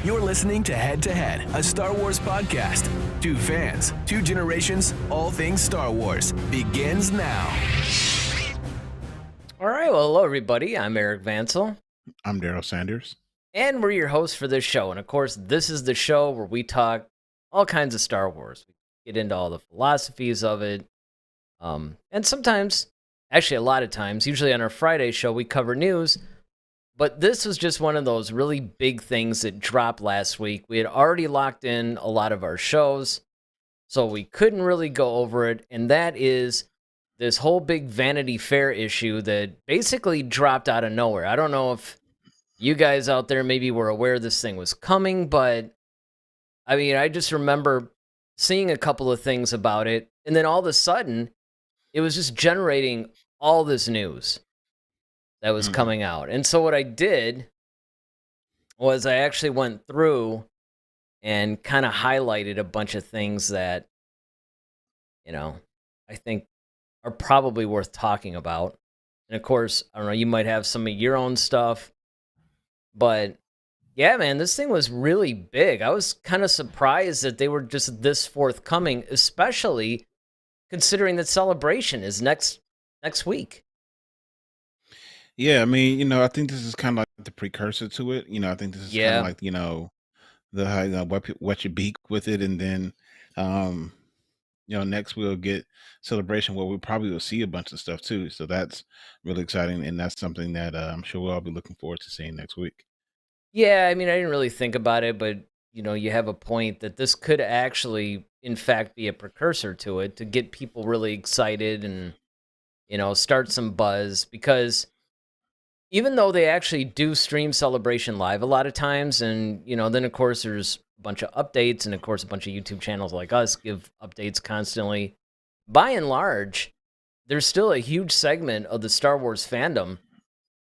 You're listening to Head, a Star Wars podcast. Two fans, two generations, all things Star Wars begins now. All right, well, hello, everybody. I'm Eric Vansel. I'm Daryl Sanders. And we're your hosts for this show. And, of course, this is the show where we talk all kinds of Star Wars. We get into all the philosophies of it. And sometimes, actually a lot of times, usually on our Friday show, we cover news. But this was just one of those really big things that dropped last week. We had already locked in a lot of our shows, so we couldn't really go over it. And that is this whole big Vanity Fair issue that basically dropped out of nowhere. I don't know if you guys out there maybe were aware this thing was coming, but I mean, I just remember seeing a couple of things about it, and then all of a sudden, it was just generating all this news that was coming out. And so what I did was I actually went through and kind of highlighted a bunch of things that, you know, I think are probably worth talking about. And of course, I don't know, you might have some of your own stuff, but yeah, man, this thing was really big. I was kind of surprised that they were just this forthcoming, especially considering that Celebration is next week. Yeah, I mean, I think this is kind of like the precursor to it. I think this is kind of like, the how wet your beak with it, and then, next we'll get Celebration where we probably will see a bunch of stuff too. So that's really exciting, and that's something that I'm sure we'll all be looking forward to seeing next week. Yeah, I mean, I didn't really think about it, but you have a point that this could actually, in fact, be a precursor to it to get people really excited and start some buzz, because even though they actually do stream Celebration live a lot of times, and, then, of course, there's a bunch of updates, and, of course, a bunch of YouTube channels like us give updates constantly, by and large, there's still a huge segment of the Star Wars fandom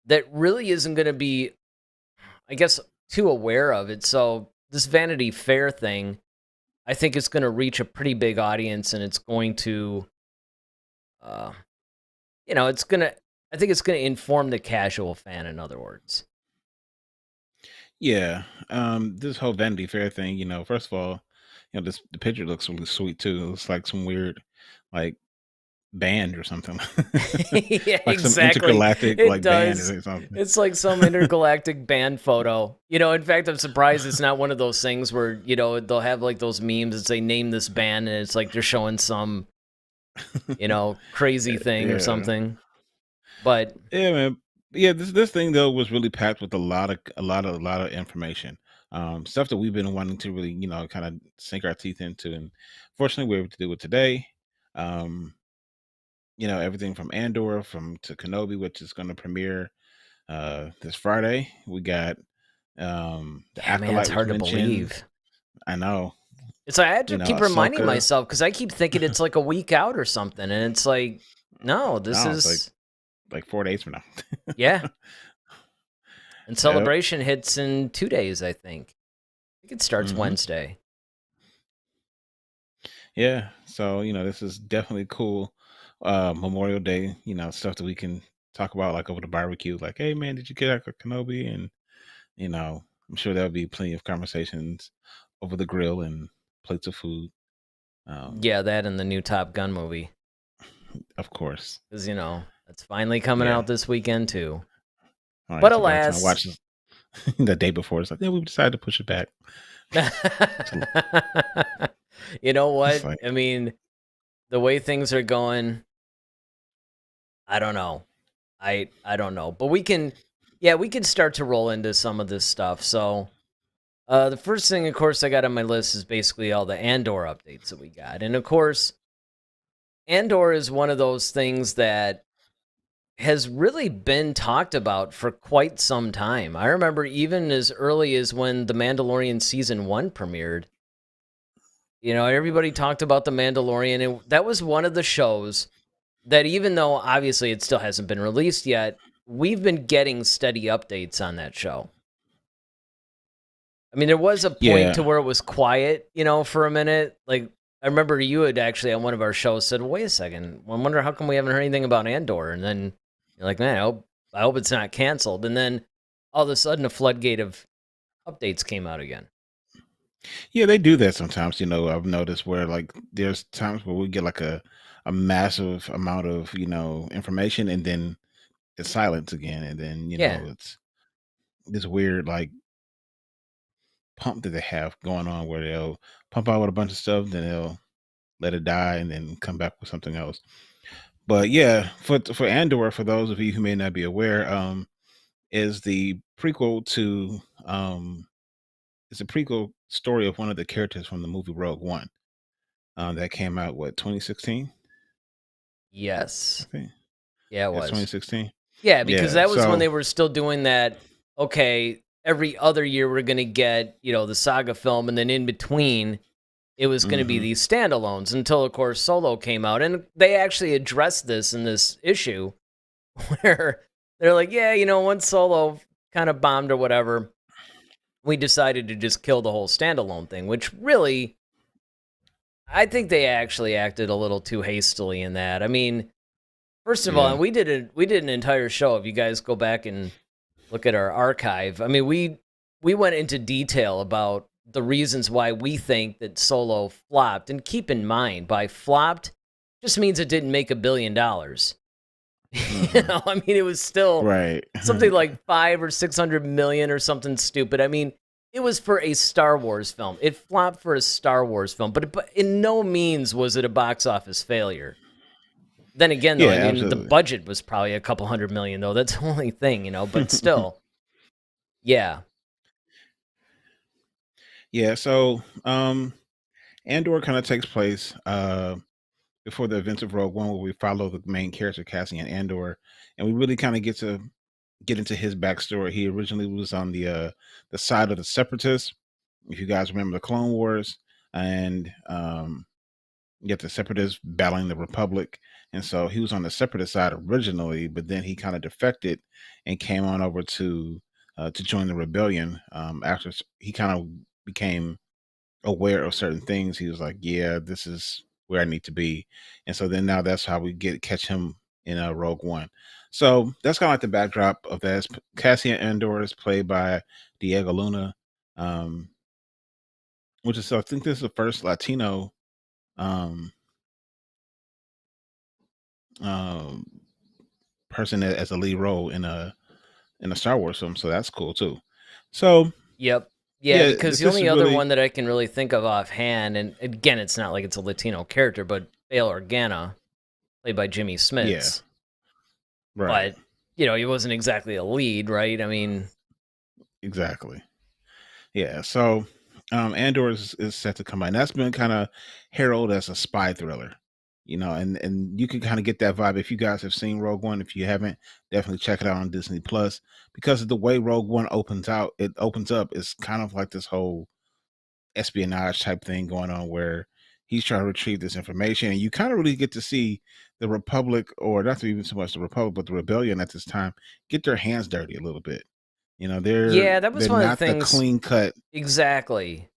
that really isn't going to be, I guess, too aware of it. So this Vanity Fair thing, I think it's going to reach a pretty big audience, and it's going to, I think it's going to inform the casual fan, in other words. Yeah, this whole Vanity Fair thing, first of all, the picture looks really sweet too. It looks like some weird, like, band or something. Yeah, Like some exactly. intergalactic It band does. or something. It's like some intergalactic band photo. In fact, I'm surprised it's not one of those things where, they'll have like those memes that say name this band, and it's like they're showing some, crazy thing or Yeah. something. But Yeah, man. Yeah, this thing though was really packed with a lot of information. Stuff that we've been wanting to really, kind of sink our teeth into, and fortunately we're able to do it today. Um, everything from Andor to Kenobi, which is going to premiere this Friday. We got the yeah, man, Acolyte it's was hard to mentioned. believe. I know. It's like I have to keep reminding Ahsoka. myself, because I keep thinking it's like a week out or something, and it's like, no, this No, is it's like 4 days from now. yeah. And Yep. Celebration hits in 2 days, I think. I think it starts Mhm. Wednesday. Yeah. So, this is definitely cool. Memorial Day, stuff that we can talk about like over the barbecue. Like, hey man, did you get out Kenobi? And, I'm sure there'll be plenty of conversations over the grill and plates of food. Yeah, that and the new Top Gun movie. Of course. Because, that's finally coming Yeah. out this weekend, too. All right, But so by the time I alas. watch this the day before, it's like, yeah, we decided to push it back. You know what? It's like, I mean, the way things are going, I don't know. I don't know. But we can start to roll into some of this stuff. So, the first thing, of course, I got on my list is basically all the Andor updates that we got. And, of course, Andor is one of those things that has really been talked about for quite some time. I remember even as early as when The Mandalorian Season 1 premiered. Everybody talked about The Mandalorian, and that was one of the shows that, even though obviously it still hasn't been released yet, we've been getting steady updates on that show. I mean, there was a point to where it was quiet, for a minute. Like, I remember you had actually on one of our shows said, well, wait a second, I wonder how come we haven't heard anything about Andor? And then you're like, man, I hope it's not canceled. And then all of a sudden a floodgate of updates came out again. Yeah, they do that sometimes. I've noticed where like there's times where we get like a massive amount of information, and then it's silence again, and then Yeah. it's this weird like pump that they have going on where they'll pump out with a bunch of stuff, then they'll let it die, and then come back with something else. But yeah, for Andor, for those of you who may not be aware, is the prequel to it's a prequel story of one of the characters from the movie Rogue One. That came out, what, 2016? I Yes. think. Yeah, it It's was. 2016. Yeah, because Yeah. that was when So, they were still doing that. Okay, every other year we're gonna get the saga film, and then in between it was going to be hmm these standalones until, of course, Solo came out. And they actually addressed this in this issue where they're like, yeah, once Solo kind of bombed or whatever, we decided to just kill the whole standalone thing, which really, I think they actually acted a little too hastily in that. I mean, first of all, yeah, and we did an entire show. If you guys go back and look at our archive, I mean, we went into detail about the reasons why we think that Solo flopped. And keep in mind, by flopped just means it didn't make $1 billion. hmm I mean, it was still right. something like 5 or 600 million or something stupid. I mean, it was for a Star Wars film. It flopped for a Star Wars film, but in no means was it a box office failure. Then again, though, Yeah, I mean, the absolutely. budget was probably a couple hundred million, though. That's the only thing, but still, yeah. Yeah. So, Andor kind of takes place before the events of Rogue One, where we follow the main character Cassian Andor, and we really kind of get into his backstory. He originally was on the side of the Separatists, if you guys remember the Clone Wars, and you get the Separatists battling the Republic, and so he was on the Separatist side originally, but then he kind of defected and came on over to join the rebellion. After he kind of became aware of certain things, he was like, "Yeah, this is where I need to be," and so then now that's how we catch him in Rogue One. So that's kind of like the backdrop of that. Cassian Andor is played by Diego Luna, um, which is, I think this is the first Latino um, um, person as a lead role in a Star Wars film. So that's cool too. So Yep. Yeah, yeah, because the this only is other really one that I can really think of offhand, and again, it's not like it's a Latino character, but Bail Organa, played by Jimmy yeah, Smits. right, But, he wasn't exactly a lead, right? I mean, exactly. Yeah, so Andor is set to come out. And that's been kind of heralded as a spy thriller, and you can kind of get that vibe if you guys have seen Rogue One. If you haven't, definitely check it out on Disney Plus, because of the way Rogue One opens up, it's kind of like this whole espionage type thing going on where he's trying to retrieve this information, and you kind of really get to see the Republic, or not even so much the Republic, but the rebellion at this time, get their hands dirty a little bit. They're yeah, that was they're one of the not the things. clean cut. Exactly.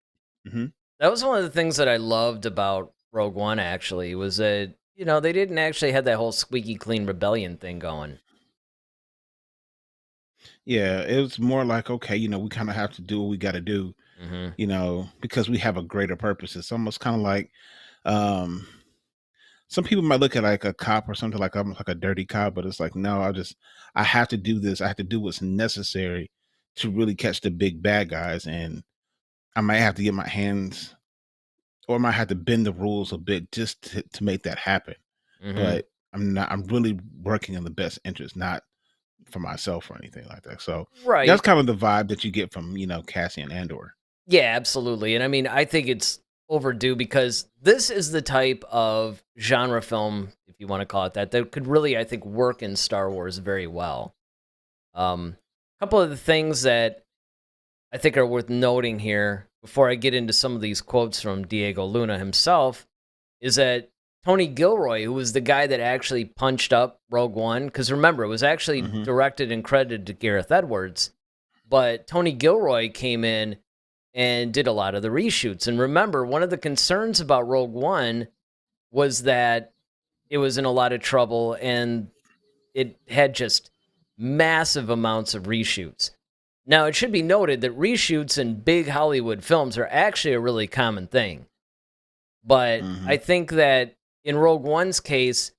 Mhm. That was one of the things that I loved about Rogue One, actually, was that, they didn't actually have that whole squeaky clean rebellion thing going. Yeah, it was more like, okay, we kind of have to do what we got to do, Hmm. because we have a greater purpose. It's almost kind of like, um, some people might look at like a cop or something, like almost like a dirty cop, but it's like, no, I have to do this. I have to do what's necessary to really catch the big bad guys, and I might have to get my hands, or I might have to bend the rules a bit just to make that happen. Hmm. But I'm really working in the best interest, not for myself or anything like that. So that's Right. kind of the vibe that you get from, Cassian Andor. Yeah, absolutely. And I mean, I think it's overdue because this is the type of genre film, if you want to call it that, that could really, I think, work in Star Wars very well. A couple of the things that I think are worth noting here before I get into some of these quotes from Diego Luna himself is that Tony Gilroy, who was the guy that actually punched up Rogue One, because remember, it was actually hmm directed and credited to Gareth Edwards, but Tony Gilroy came in and did a lot of the reshoots. And remember, one of the concerns about Rogue One was that it was in a lot of trouble and it had just massive amounts of reshoots. Now, it should be noted that reshoots in big Hollywood films are actually a really common thing. But Hmm. I think that in Rogue One's case,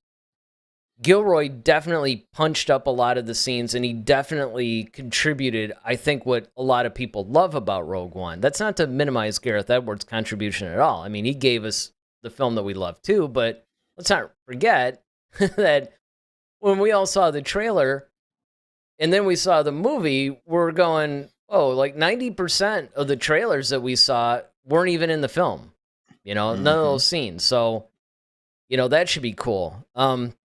Gilroy definitely punched up a lot of the scenes and he definitely contributed, I think, what a lot of people love about Rogue One. That's not to minimize Gareth Edwards' contribution at all. I mean, he gave us the film that we love too, but let's not forget that when we all saw the trailer and then we saw the movie, we're going, oh, like 90% of the trailers that we saw weren't even in the film. None of Hmm. those scenes. So, that should be cool.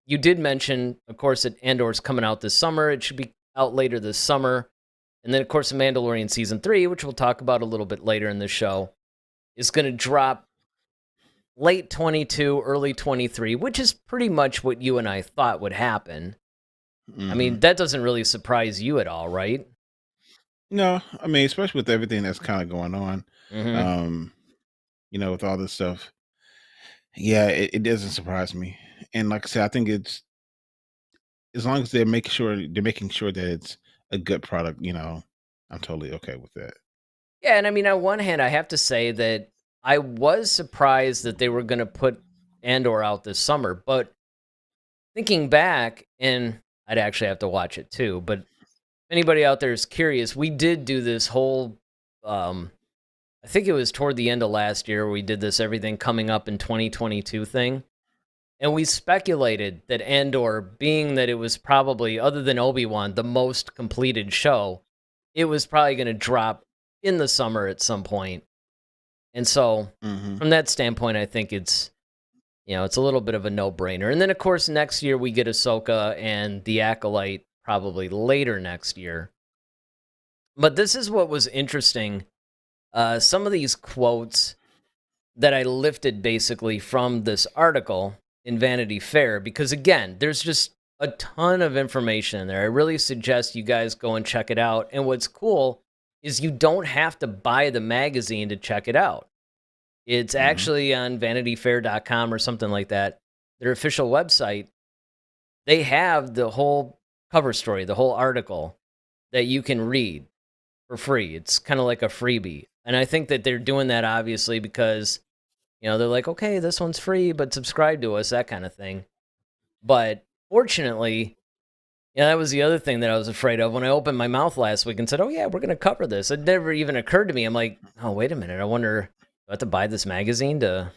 You did mention, of course, that Andor's coming out this summer. It should be out later this summer. And then, of course, The Mandalorian Season 3, which we'll talk about a little bit later in the show, is going to drop late 22, early 23, which is pretty much what you and I thought would happen. I Hmm. mean, that doesn't really surprise you at all, right? No, I mean, especially with everything that's kind of going on, Mm-hmm. um, with all this stuff. Yeah, it doesn't surprise me. And like I said, I think it's as long as they're making sure that it's a good product, I'm totally okay with that. Yeah, and I mean, on one hand, I have to say that I was surprised that they were going to put Andor out this summer, but thinking back, and I'd actually have to watch it too, but if anybody out there is curious, we did do this whole, um, I think it was toward the end of last year, we did this everything coming up in 2022 thing. And we speculated that Andor, being that it was probably, other than Obi-Wan, the most completed show, it was probably going to drop in the summer at some point. And so, Hmm. from that standpoint, I think it's a little bit of a no-brainer. And then, of course, next year we get Ahsoka and The Acolyte probably later next year. But this is what was interesting. Some of these quotes that I lifted basically from this article in Vanity Fair, because again, there's just a ton of information in there. I really suggest you guys go and check it out. And what's cool is you don't have to buy the magazine to check it out. It's Hmm. actually on vanityfair.com or something like that. Their official website, they have the whole cover story, the whole article that you can read for free. It's kind of like a freebie. And I think that they're doing that obviously because, they're like, okay, this one's free, but subscribe to us, that kind of thing. But fortunately, that was the other thing that I was afraid of when I opened my mouth last week and said, oh, yeah, we're going to cover this. It never even occurred to me. I'm like, oh, wait a minute. I wonder, do I have to buy this magazine to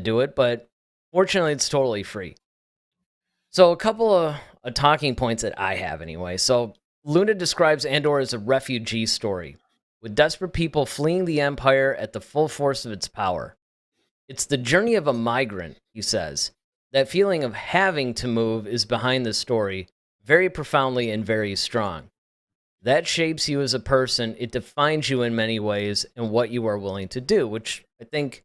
do it? But fortunately, it's totally free. So, a couple of talking points that I have anyway. So, Luna describes Andor as a refugee story, with desperate people fleeing the Empire at the full force of its power. It's the journey of a migrant, he says. That feeling of having to move is behind the story, very profoundly and very strong. That shapes you as a person. It defines you in many ways and what you are willing to do, which I think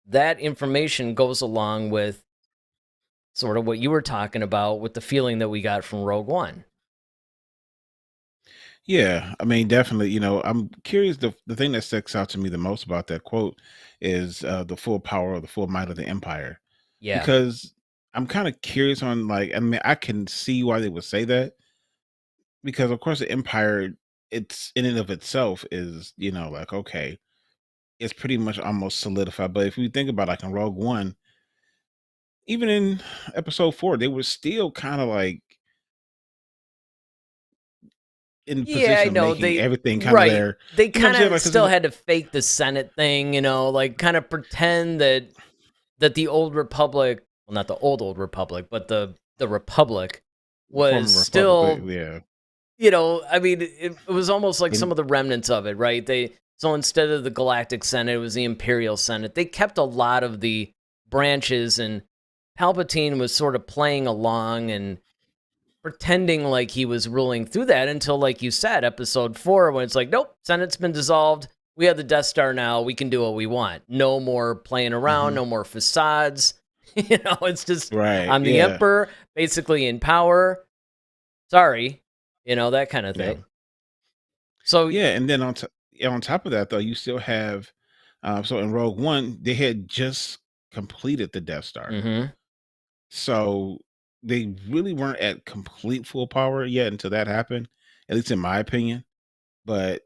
that information goes along with sort of what you were talking about with the feeling that we got from Rogue One. Yeah, I mean, definitely. I'm curious. The thing that sticks out to me the most about that quote is the full power or the full might of the empire, Yeah. because I'm kind of curious on like. I mean, I can see why they would say that because, of course, the empire, it's in and of itself is like okay, it's pretty much almost solidified. But if we think about like in Rogue One, even in Episode 4, they were still kind of like in Yeah, I position of know. making They everything kind of right. there. They You know what kind I'm saying? of Like, 'cause still had to fake the Senate thing, like kind of pretend that the old republic, well, not the old republic, but the republic was former republic, still, yeah. I mean, it was almost like some And of the remnants of it, right? So instead of the galactic senate, it was the imperial senate. They kept a lot of the branches, and Palpatine was sort of playing along and pretending like he was ruling through that until, like you said, episode 4, when it's like, nope, Senate's been dissolved. We have the Death Star now. We can do what we want. No more playing around. mhm. No more facades. It's just, Right, I'm the yeah, emperor, basically in power. Sorry, that kind of yeah. thing. So, Yeah, and then on top of that, though, you still have, so in Rogue One, they had just completed the Death Star. mhm. So, they really weren't at complete full power yet until that happened, at least in my opinion. But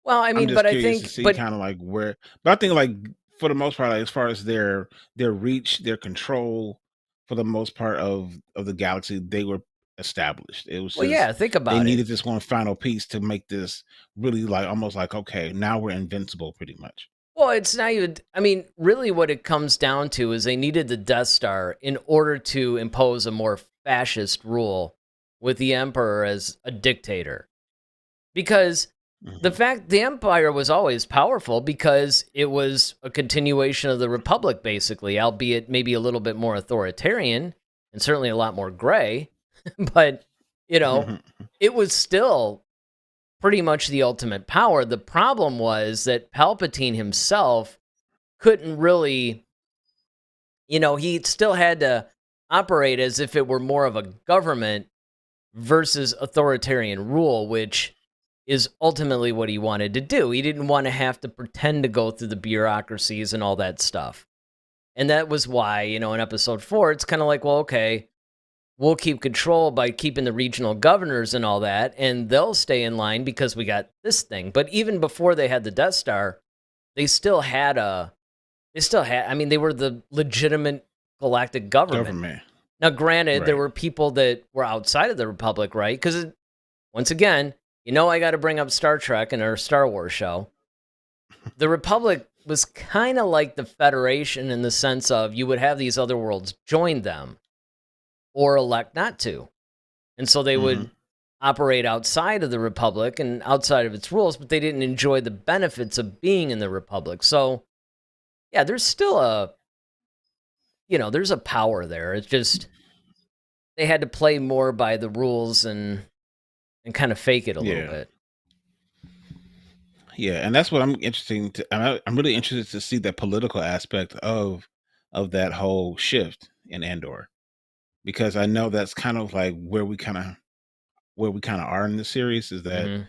Well, I I'm mean, just but I curious to think, see but kind of like where, but I think like for the most part, like, as far as their reach, their control, for the most part of the galaxy, they were established. It was well, just yeah, think they about it. needed this one final piece to make this really like almost like okay, now we're invincible, pretty much. Well, it's not even, I mean, really what it comes down to is they needed the Death Star in order to impose a more fascist rule with the Emperor as a dictator. Because Hmm. the Empire was always powerful because it was a continuation of the Republic, basically, albeit maybe a little bit more authoritarian and certainly a lot more gray. But, you know, it was still pretty much the ultimate power. The problem was that Palpatine himself couldn't really, he still had to operate as if it were more of a government versus authoritarian rule, which is ultimately what he wanted to do. He didn't want to have to pretend to go through the bureaucracies and all that stuff. And that was why, in episode 4, it's kind of like, well, okay, we'll keep control by keeping the regional governors and all that, and they'll stay in line because we got this thing. But even before they had the Death Star, they still had I mean, they were the legitimate galactic government. Government, Now, granted, there right? were people that were outside of the Republic, right? Because once again, I got to bring up Star Trek and our Star Wars show. The Republic was kind of like the Federation in the sense of you would have these other worlds join them or elect not to. And so they Hmm. would operate outside of the Republic and outside of its rules, but they didn't enjoy the benefits of being in the Republic. So, yeah, there's still there's a power there. It's just they had to play more by the rules and kind of fake it a little Yeah, bit. yeah, and that's what I'm interested to. I'm really interested to see the political aspect of that whole shift in Andor, because I know that's kind of like where we kind of are in the series is that Hmm.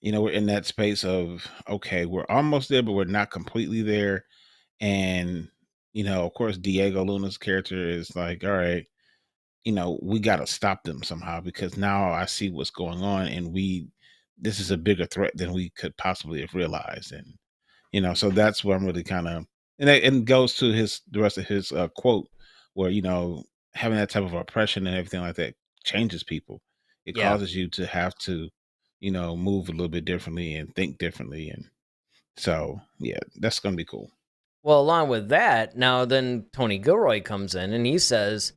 we're in that space of okay, we're almost there, but we're not completely there. And of course, Diego Luna's character is like, all right, we got to stop them somehow because now I see what's going on, and this is a bigger threat than we could possibly have realized. And so that's where I'm really kind of, and goes to the rest of his quote, where having that type of oppression and everything like that changes people. It Yeah. causes you to have to move a little bit differently and think differently. And so yeah, that's gonna be cool. Well, along with that, now then Tony Gilroy comes in and he says,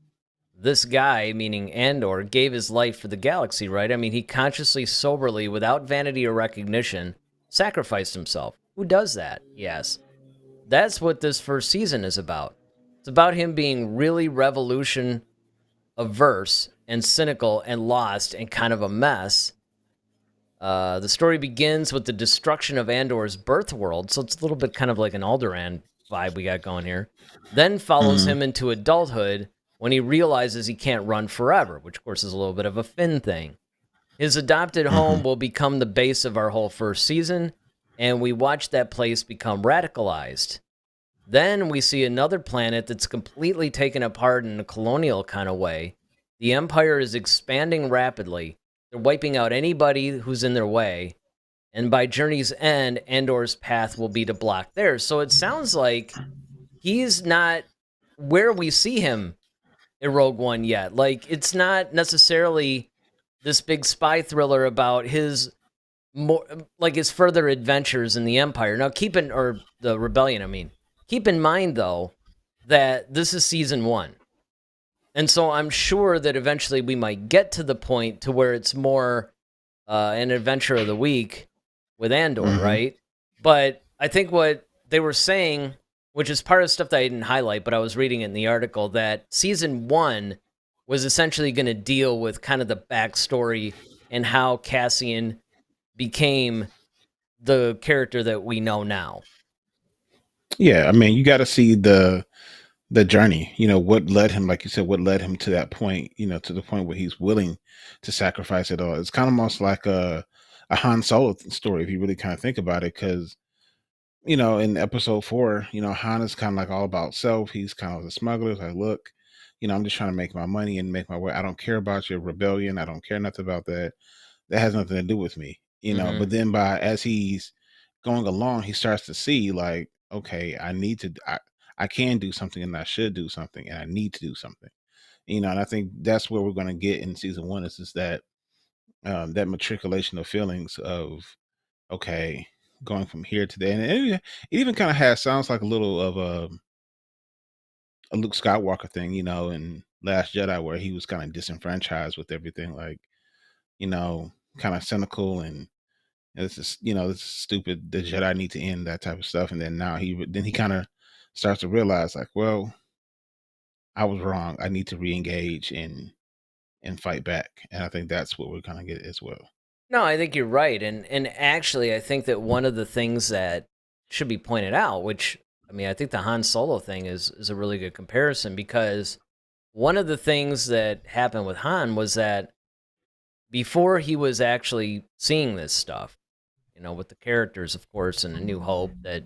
this guy, meaning Andor, gave his life for the galaxy, right? I mean, he consciously, soberly, without vanity or recognition, sacrificed himself. Who does that? Yes. That's what this first season is about. It's about him being really revolution averse and cynical and lost and kind of a mess. The story begins with the destruction of Andor's birth world, so it's a little bit kind of like an Alderaan vibe we got going here. Then follows Hmm. him into adulthood when he realizes he can't run forever, which of course is a little bit of a Finn thing. His adopted home Hmm. will become the base of our whole first season, and we watch that place become radicalized. Then we see another planet that's completely taken apart in a colonial kind of way. The Empire is expanding rapidly. They're wiping out anybody who's in their way. And by Journey's end, Andor's path will be to block theirs. So it sounds like he's not where we see him in Rogue One yet. Like, it's not necessarily this big spy thriller about his more like his further adventures in the Empire. Now, or the Rebellion, I mean. Keep in mind, though, that this is season 1. And so I'm sure that eventually we might get to the point to where it's more an adventure of the week with Andor, Hmm. right? But I think what they were saying, which is part of the stuff that I didn't highlight, but I was reading it in the article, that season 1 was essentially going to deal with kind of the backstory and how Cassian became the character that we know now. Yeah, I mean, you got to see the journey. What led him, like you said, what led him to that point. To the point where he's willing to sacrifice it all. It's kind of almost like a Han Solo story if you really kind of think about it, because in episode 4, Han is kind of like all about self. He's kind of the smuggler. It's like, look, I'm just trying to make my money and make my way. I don't care about your rebellion. I don't care nothing about that. That has nothing to do with me. But Mhm. then as he's going along, he starts to see like, okay, I can do something and I should do something and I need to do something. And I think that's where we're going to get in season one is that that matriculation of feelings of, okay, going from here to there. And it even kind of sounds like a little of a Luke Skywalker thing, in Last Jedi, where he was kind of disenfranchised with everything, like, kind of cynical and this is stupid. The Jedi need to end, that type of stuff. And then now he kind of starts to realize, like, well, I was wrong. I need to re-engage and fight back. And I think that's what we're gonna get as well. No, I think you're right, and actually, I think that one of the things that should be pointed out, which I mean, I think the Han Solo thing is a really good comparison because one of the things that happened with Han was that before he was actually seeing this stuff, with the characters, of course, in A New Hope that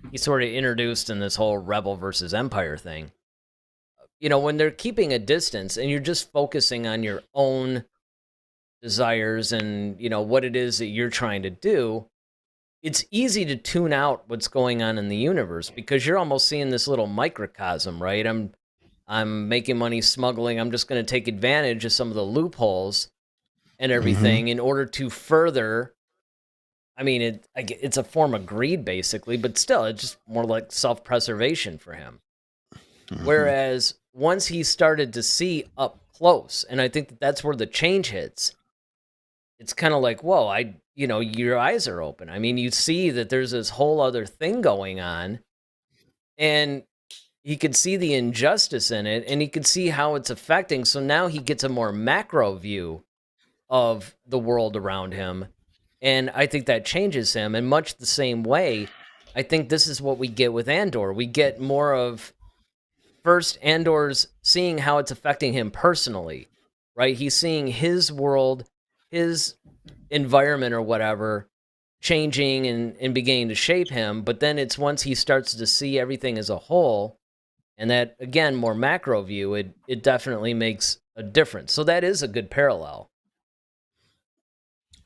he sort of introduced in this whole Rebel versus Empire thing. When they're keeping a distance and you're just focusing on your own desires and what it is that you're trying to do, it's easy to tune out what's going on in the universe because you're almost seeing this little microcosm, right? I'm making money smuggling. I'm just going to take advantage of some of the loopholes and Mm-hmm. everything in order to further. I mean, it's a form of greed, basically, but still, it's just more like self-preservation for him. Mm-hmm. Whereas once he started to see up close, and I think that's where the change hits, it's kind of like, whoa, your eyes are open. I mean, you see that there's this whole other thing going on, and he could see the injustice in it, and he could see how it's affecting. So now he gets a more macro view of the world around him. And I think that changes him. In much the same way, I think this is what we get with Andor. We get more of first Andor's seeing how it's affecting him personally, right? He's seeing his world, his environment or whatever changing and beginning to shape him. But then it's once he starts to see everything as a whole and that, again, more macro view, it definitely makes a difference. So that is a good parallel.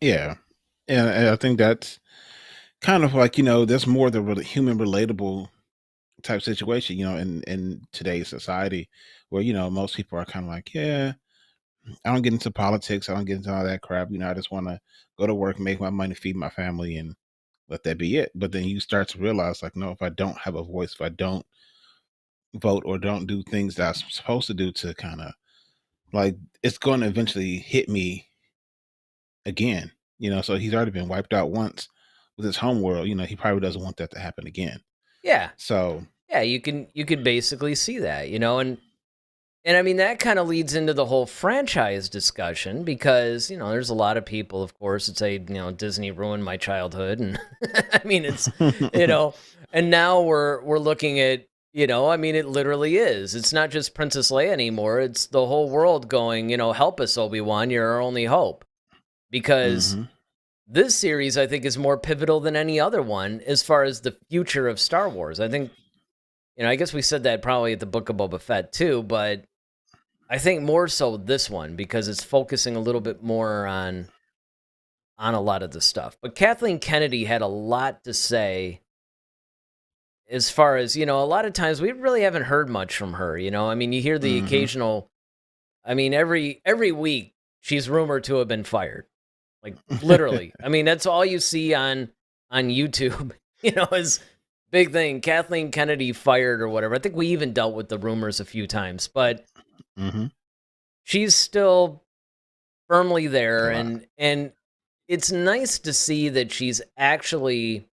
Yeah. And I think that's kind of like, that's more the really human relatable type situation, in today's society where, most people are kind of like, yeah, I don't get into politics. I don't get into all that crap. I just want to go to work, make my money, feed my family, and let that be it. But then you start to realize, like, no, if I don't have a voice, if I don't vote or don't do things that I'm supposed to do to kind of like, it's going to eventually hit me again. So he's already been wiped out once with his home world. He probably doesn't want that to happen again. Yeah. So, Yeah, you could basically see that, and I mean that kind of leads into the whole franchise discussion because, there's a lot of people, of course, that say, Disney ruined my childhood and I mean you know, and now we're looking at, I mean it literally is. It's not just Princess Leia anymore. It's the whole world going, help us, Obi-Wan, you're our only hope. Because hmm this series I think is more pivotal than any other one as far as the future of Star Wars. I think, I guess we said that probably at the Book of Boba Fett too, but I think more so this one because it's focusing a little bit more on a lot of the stuff. But Kathleen Kennedy had a lot to say as far as, a lot of times we really haven't heard much from her, I mean, you hear the hmm occasional, I mean, every week she's rumored to have been fired. Like literally. I mean, that's all you see on YouTube, is big thing. Kathleen Kennedy fired or whatever. I think we even dealt with the rumors a few times, but hmm she's still firmly there alive. and it's nice to see that she's actually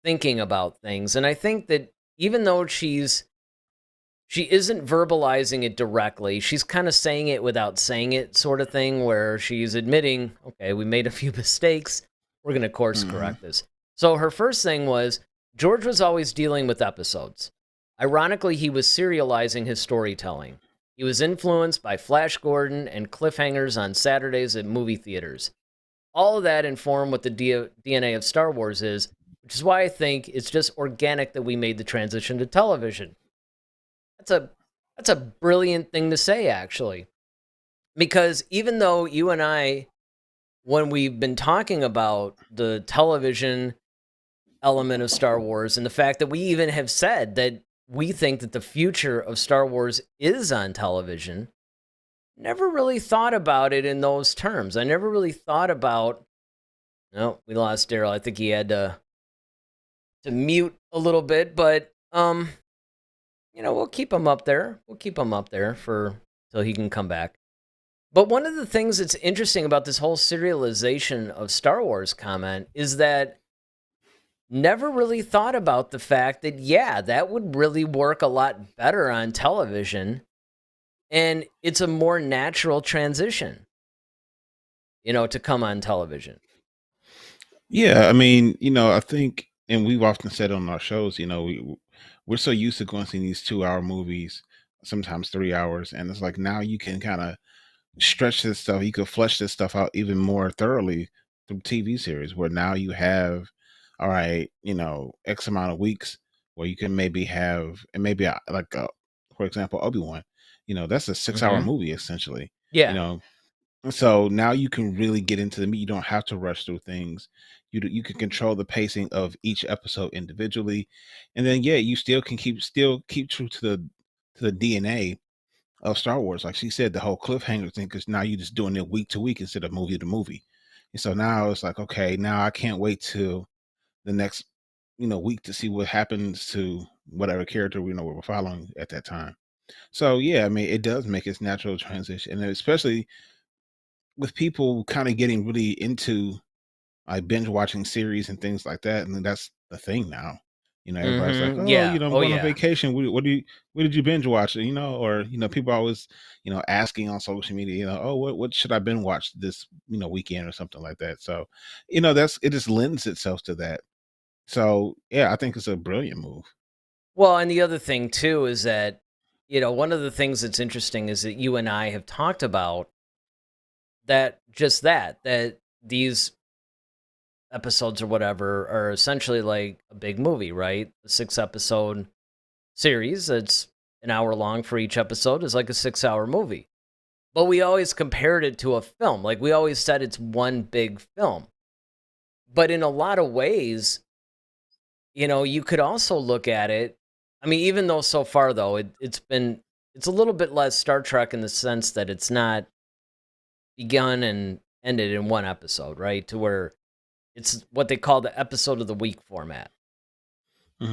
thinking about things. And I think that even though she isn't verbalizing it directly, she's kind of saying it without saying it, sort of thing, where she's admitting, okay, we made a few mistakes. We're going to course hmm correct this. So her first thing was George was always dealing with episodes. Ironically, he was serializing his storytelling. He was influenced by Flash Gordon and cliffhangers on Saturdays at movie theaters. All of that informed what the DNA of Star Wars is, which is why I think it's just organic that we made the transition to television. That's a that's a brilliant thing to say, actually, because even though you and I when we've been talking about the television element of Star Wars and the fact that we even have said that we think that the future of Star Wars is on television, never really thought about it in those terms. I never really thought about. No, we lost Daryl. I think he had to mute a little bit, but we'll keep him up there. We'll keep him up there for till he can come back. But one of the things that's interesting about this whole serialization of Star Wars comment is that never really thought about the fact that, yeah, that would really work a lot better on television. And it's a more natural transition, to come on television. Yeah, I mean, I think, and we've often said on our shows, we're so used to going seeing these 2 hour movies, sometimes 3 hours, and it's like now you can kind of stretch this stuff. You could flesh this stuff out even more thoroughly through TV series, where now you have, all right, X amount of weeks where you can maybe have, and maybe for example, Obi-Wan, that's a 6 hour movie essentially. Yeah. So now you can really get into the meat. You don't have to rush through things. You can control the pacing of each episode individually, and then you still can keep true to the DNA of Star Wars. Like she said, the whole cliffhanger thing, because now you're just doing it week to week instead of movie to movie. And so now it's like, okay, now I can't wait till the next week to see what happens to whatever character we're following at that time. So I mean, it does make its natural transition, and especially with people kind of getting really into like binge watching series and things like that, and then that's the thing now. Everybody's like, oh, Yeah. I'm Oh, going on yeah. vacation. What did you binge watch? Or people always, asking on social media, oh, what should I binge watch this, weekend or something like that. So, it just lends itself to that. So yeah, I think it's a brilliant move. Well, and the other thing too is that, one of the things that's interesting is that you and I have talked about that these episodes or whatever are essentially like a big movie, right? A 6 episode series that's an hour long for each episode is like a 6 hour movie. But we always compared it to a film. Like we always said it's one big film. But in a lot of ways, you could also look at it. I mean, even though so far though, it's a little bit less Star Trek in the sense that it's not begun and ended in one episode, right? To where it's what they call the episode of the week format.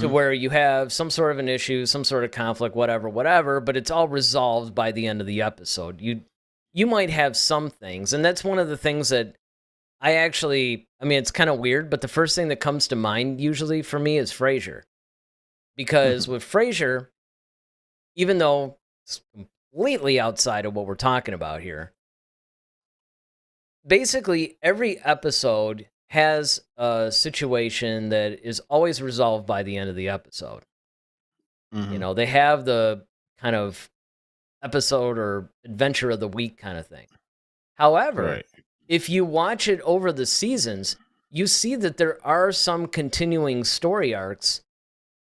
To where you have some sort of an issue, some sort of conflict, whatever, but it's all resolved by the end of the episode. You might have some things, and that's one of the things that I mean, it's kind of weird, but the first thing that comes to mind usually for me is Frasier. Because with Frasier, even though it's completely outside of what we're talking about here, basically every episode has a situation that is always resolved by the end of the episode. They have the kind of episode or adventure of the week kind of thing. However, Right. if you watch it over the seasons, you see that there are some continuing story arcs,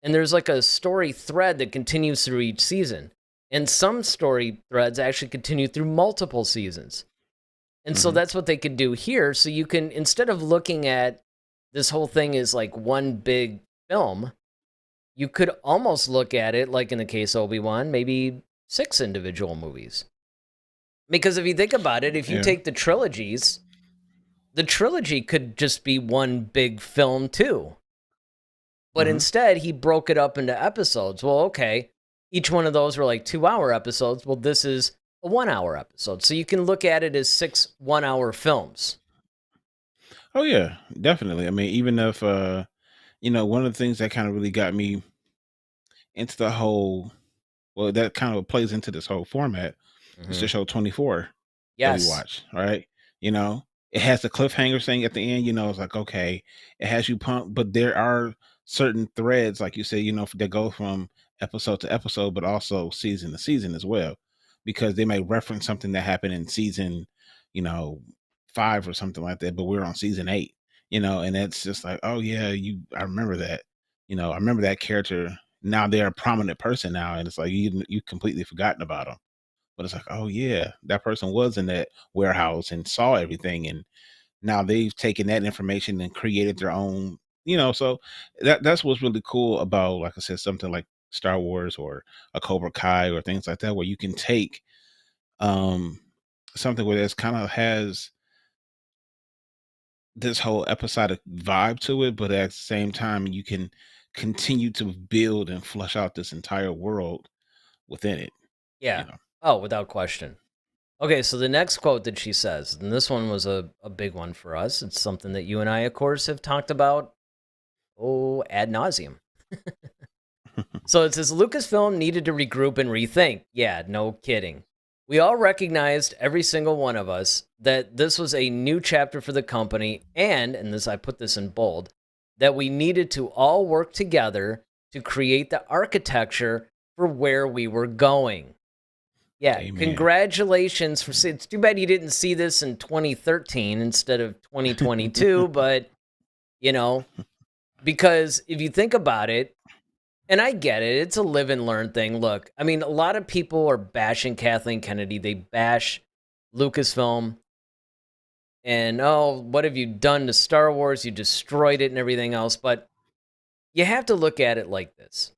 and there's like a story thread that continues through each season. And some story threads actually continue through multiple seasons. And so that's what they could do here. So you can, instead of looking at this whole thing as like one big film, you could almost look at it, like in the case of Obi-Wan, maybe 6 individual movies. Because if you think about it, if you take the trilogies, the trilogy could just be one big film too. But instead, he broke it up into episodes. Well, okay, each one of those were like 2-hour episodes. Well, this is a 1-hour episode. So you can look at it as 6 1-hour films. Oh yeah, definitely. I mean, even if one of the things that kind of really got me into the whole, well, that kind of plays into this whole format is the show 24 that we Yes. watch, right? It has the cliffhanger thing at the end, it's like, okay, it has you pumped, but there are certain threads, like you say, that go from episode to episode, but also season to season as well, because they may reference something that happened in season, you know, 5 or something like that, but we're on season 8, and it's just like, oh yeah, I remember that, I remember that character. Now they're a prominent person now, and it's like you completely forgotten about them. But it's like, oh yeah, that person was in that warehouse and saw everything, and now they've taken that information and created their own, so that's what's really cool about, like I said, something like Star Wars or a Cobra Kai or things like that, where you can take um something where it's kind of has this whole episodic vibe to it, but at the same time you can continue to build and flush out this entire world within it, you Yeah. know. Oh, without question. Okay, so the next quote that she says, and this one was a big one for us. It's something that you and I, of course, have talked about, ad nauseum. So it says Lucasfilm needed to regroup and rethink. Yeah, no kidding. We all recognized, every single one of us, that this was a new chapter for the company, and this I put this in bold, that we needed to all work together to create the architecture for where we were going. Yeah, Amen. congratulations for it's too bad you didn't see this in 2013 instead of 2022, but because if you think about it, and I get it, it's a live and learn thing. Look, I mean, a lot of people are bashing Kathleen Kennedy. They bash Lucasfilm. And, what have you done to Star Wars? You destroyed it and everything else. But you have to look at it like this.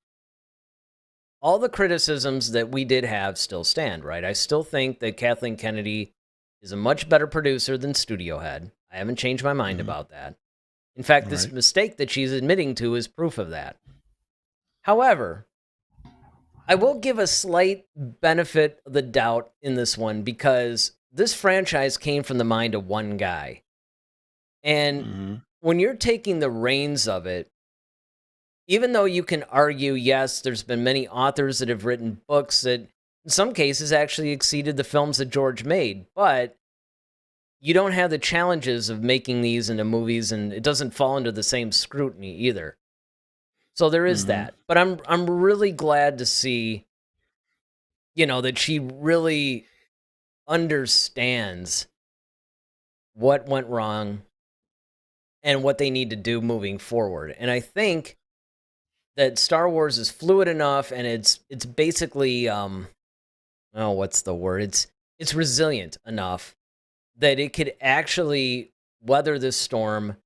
All the criticisms that we did have still stand, right? I still think that Kathleen Kennedy is a much better producer than studio head. I haven't changed my mind about that. In fact, this mistake that she's admitting to is proof of that. However, I will give a slight benefit of the doubt in this one because this franchise came from the mind of one guy. And when you're taking the reins of it, even though you can argue, yes, there's been many authors that have written books that in some cases actually exceeded the films that George made, but you don't have the challenges of making these into movies, and it doesn't fall under the same scrutiny either. So there is that. But I'm really glad to see, that she really understands what went wrong and what they need to do moving forward. And I think that Star Wars is fluid enough, and it's basically what's the word? It's resilient enough that it could actually weather this storm,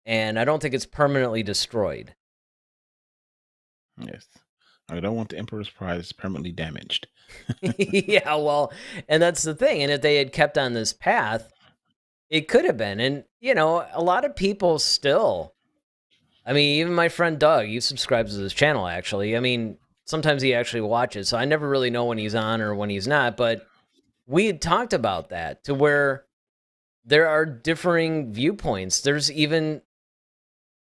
and I don't think it's permanently destroyed. Yes. I don't want the Emperor's Prize permanently damaged. Yeah, well, and that's the thing. And if they had kept on this path, it could have been. And, a lot of people still, I mean, even my friend Doug, he subscribes to this channel, actually. I mean, sometimes he actually watches, so I never really know when he's on or when he's not. But we had talked about that to where there are differing viewpoints. There's even,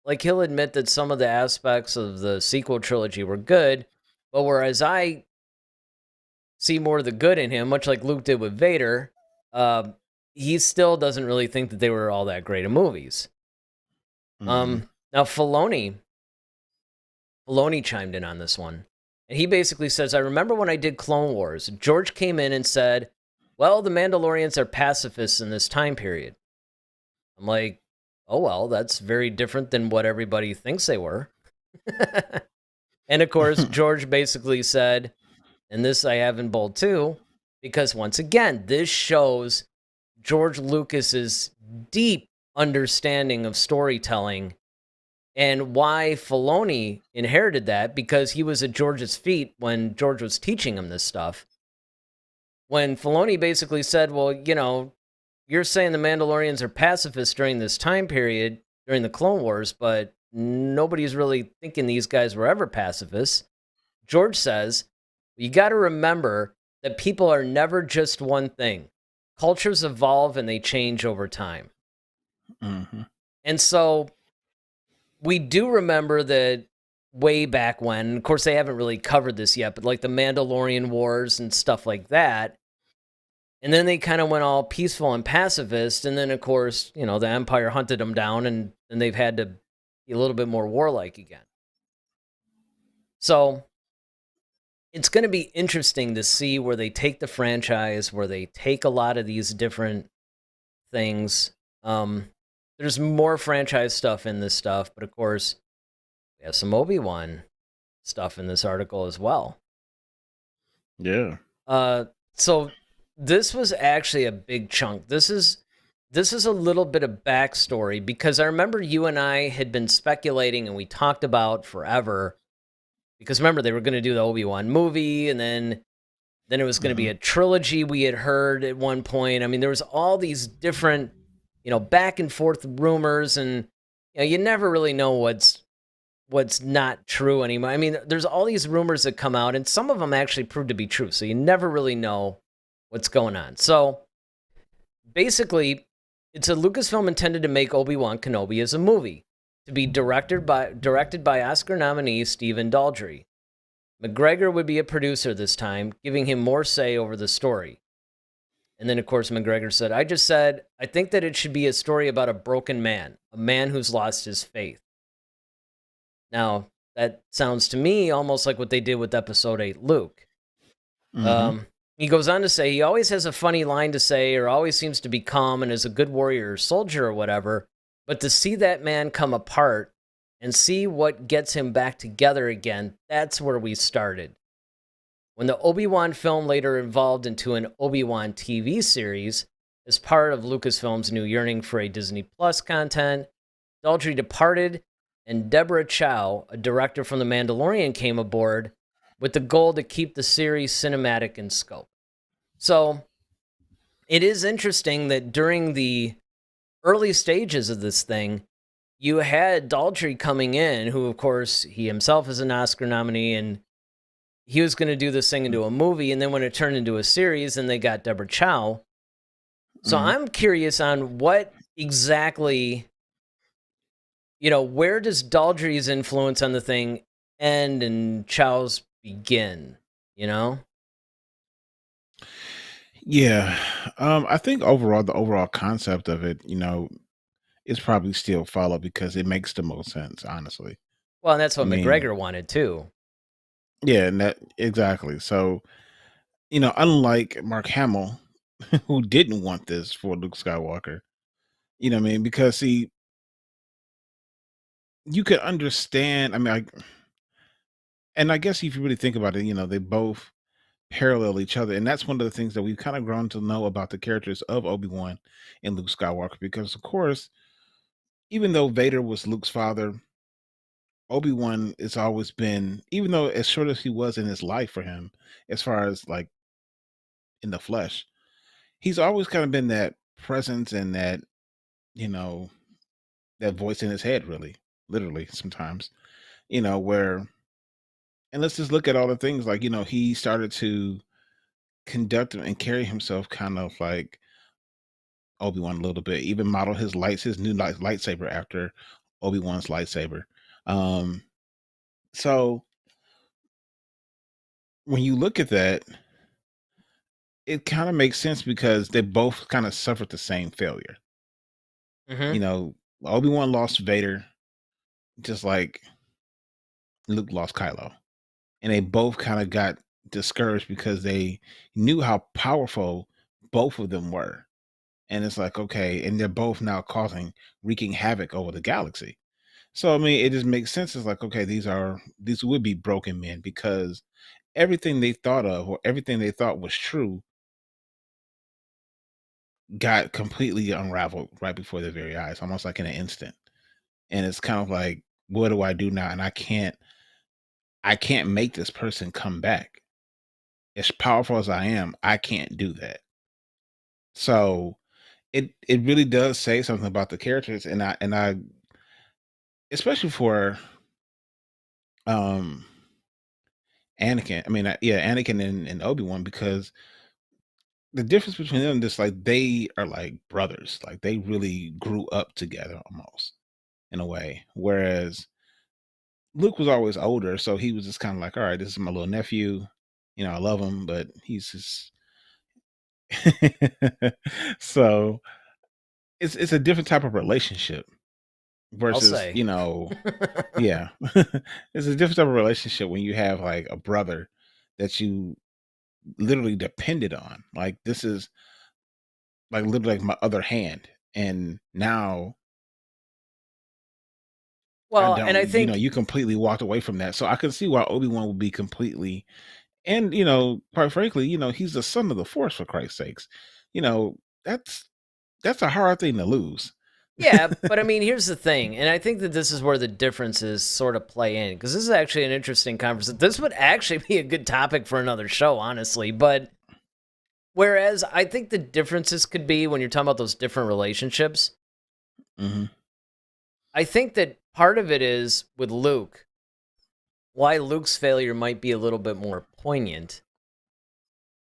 like, he'll admit that some of the aspects of the sequel trilogy were good, but whereas I see more of the good in him, much like Luke did with Vader, he still doesn't really think that they were all that great of movies. Now, Filoni chimed in on this one, and he basically says, I remember when I did Clone Wars, George came in and said, well, the Mandalorians are pacifists in this time period. I'm like, oh, well, that's very different than what everybody thinks they were. And, of course, George basically said, and this I have in bold too, because once again, this shows George Lucas's deep understanding of storytelling and why Filoni inherited that, because he was at George's feet when George was teaching him this stuff. When Filoni basically said, well, you're saying the Mandalorians are pacifists during this time period, during the Clone Wars, but nobody's really thinking these guys were ever pacifists. George says, you got to remember that people are never just one thing. Cultures evolve and they change over time. And so we do remember that way back when, of course, they haven't really covered this yet, but like the Mandalorian Wars and stuff like that. And then they kind of went all peaceful and pacifist. And then, of course, the Empire hunted them down, and they've had to be a little bit more warlike again. So it's going to be interesting to see where they take the franchise, where they take a lot of these different things. There's more franchise stuff in this stuff, but of course, we have some Obi-Wan stuff in this article as well. Yeah. So this was actually a big chunk. This is this is a little bit of backstory because I remember you and I had been speculating and we talked about forever because remember they were going to do the Obi-Wan movie and then it was going to be Mhm. a trilogy we had heard at one point. I mean, there was all these different, back and forth rumors and you never really know what's not true anymore. I mean, there's all these rumors that come out and some of them actually prove to be true. So you never really know what's going on. So basically, it's a Lucasfilm intended to make Obi-Wan Kenobi as a movie to be directed by Oscar nominee Stephen Daldry. McGregor would be a producer this time, giving him more say over the story. And then, of course, McGregor said, I just said, I think that it should be a story about a broken man, a man who's lost his faith. Now, that sounds to me almost like what they did with Episode 8 Luke. Mhm. He goes on to say he always has a funny line to say or always seems to be calm and is a good warrior or soldier or whatever. But to see that man come apart and see what gets him back together again, that's where we started. When the Obi-Wan film later evolved into an Obi-Wan TV series as part of Lucasfilm's new yearning for a Disney Plus content, Daldry departed and Deborah Chow, a director from The Mandalorian, came aboard with the goal to keep the series cinematic in scope. So it is interesting that during the early stages of this thing, you had Daldry coming in, who, of course, he himself is an Oscar nominee, and he was going to do this thing into a movie. And then when it turned into a series, and they got Deborah Chow. So Mhm. I'm curious on what exactly, where does Daldry's influence on the thing end and Chow's begin? You know? Yeah. I think overall, the overall concept of it, is probably still follow because it makes the most sense, honestly. Well, and that's I what mean, McGregor wanted too. yeah, and that exactly. So, unlike Mark Hamill, who didn't want this for Luke Skywalker, you know what I mean? Because see, you could understand. I mean, and I guess if you really think about it, they both parallel each other, and that's one of the things that we've kind of grown to know about the characters of Obi-Wan and Luke Skywalker. Because of course, even though Vader was Luke's father, Obi-Wan has always been, even though as short as he was in his life for him, as far as like in the flesh, he's always kind of been that presence and that, you know, that voice in his head, really, literally sometimes, where, and let's just look at all the things like, he started to conduct and carry himself kind of like Obi-Wan a little bit, even model his new lightsaber after Obi-Wan's lightsaber. Um, so when you look at that, it kind of makes sense because they both kind of suffered the same failure. Hmm. You know, Obi-Wan lost Vader just like Luke lost Kylo. And they both kind of got discouraged because they knew how powerful both of them were. And it's like, okay, and they're both now wreaking havoc over the galaxy. So I mean, it just makes sense. It's like, okay, these would be broken men because everything they thought of or everything they thought was true got completely unraveled right before their very eyes, almost like in an instant. And it's kind of like, what do I do now? And I can't make this person come back. As powerful as I am, I can't do that. So it really does say something about the characters, and I especially for um Anakin. I mean, yeah, Anakin and Obi-Wan, because the difference between them, just like they are like brothers, like they really grew up together almost in a way. Whereas Luke was always older, so he was just kind of like, all right, this is my little nephew. I love him, but he's just so it's a different type of relationship I'll versus, say. yeah. It's a different type of relationship when you have like a brother that you literally depended on. Like this is like literally like my other hand. And now I Well, and don't, I think, you completely walked away from that. So I can see why Obi-Wan would be completely, and quite frankly, he's the son of the force, for Christ's sakes. That's That's a hard thing to lose. Yeah, but I mean, here's the thing, and I think that this is where the differences sort of play in, because this is actually an interesting conversation. This would actually be a good topic for another show, honestly. But whereas I think the differences could be when you're talking about those different relationships, Mm-hmm. I think that part of it is with Luke, why Luke's failure might be a little bit more poignant,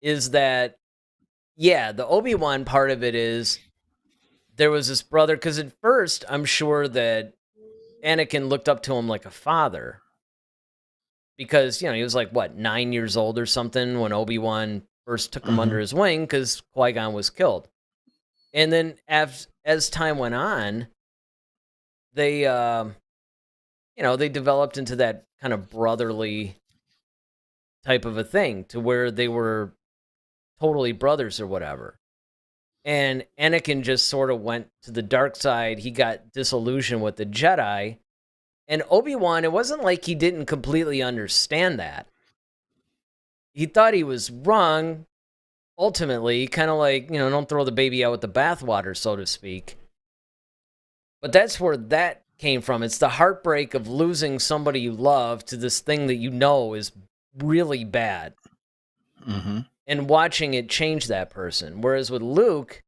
is that, yeah, the Obi-Wan part of it is there was this brother, because at first I'm sure that Anakin looked up to him like a father, because, you know, he was like, what, 9 years old or something when Obi-Wan first took him under his wing because Qui-Gon was killed. And then as time went on, they, they developed into that kind of brotherly type of a thing to where they were totally brothers or whatever. And Anakin just sort of went to the dark side. He got disillusioned with the Jedi. And Obi-Wan, it wasn't like he didn't completely understand that. He thought he was wrong, ultimately, kind of like, don't throw the baby out with the bathwater, so to speak. But that's where that came from. It's the heartbreak of losing somebody you love to this thing that you know is really bad. Mm-hmm. And watching it change that person. Whereas with Luke,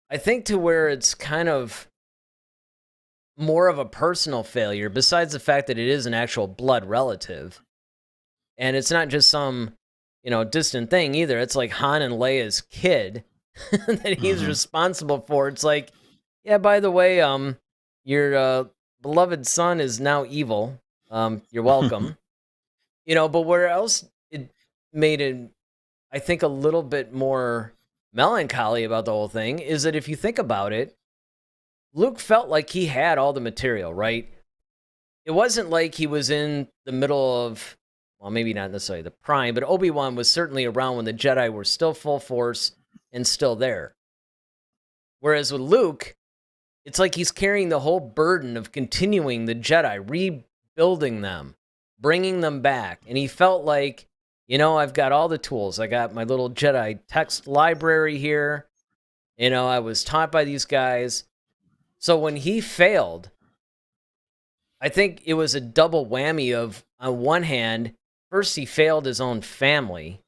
I think to where it's kind of more of a personal failure, besides the fact that it is an actual blood relative. And it's not just some, distant thing either. It's like Han and Leia's kid that he's responsible for. It's like, yeah, by the way, your beloved son is now evil. You're welcome. But where else it made it, I think, a little bit more melancholy about the whole thing is that if you think about it, Luke felt like he had all the material, right? It wasn't like he was in the middle of, well, maybe not necessarily the prime, but Obi-Wan was certainly around when the Jedi were still full force and still there. Whereas with Luke, it's like he's carrying the whole burden of continuing the Jedi, rebuilding them, bringing them back. And he felt like, I've got all the tools. I got my little Jedi text library here. I was taught by these guys. So when he failed, I think it was a double whammy of, on one hand, first he failed his own family,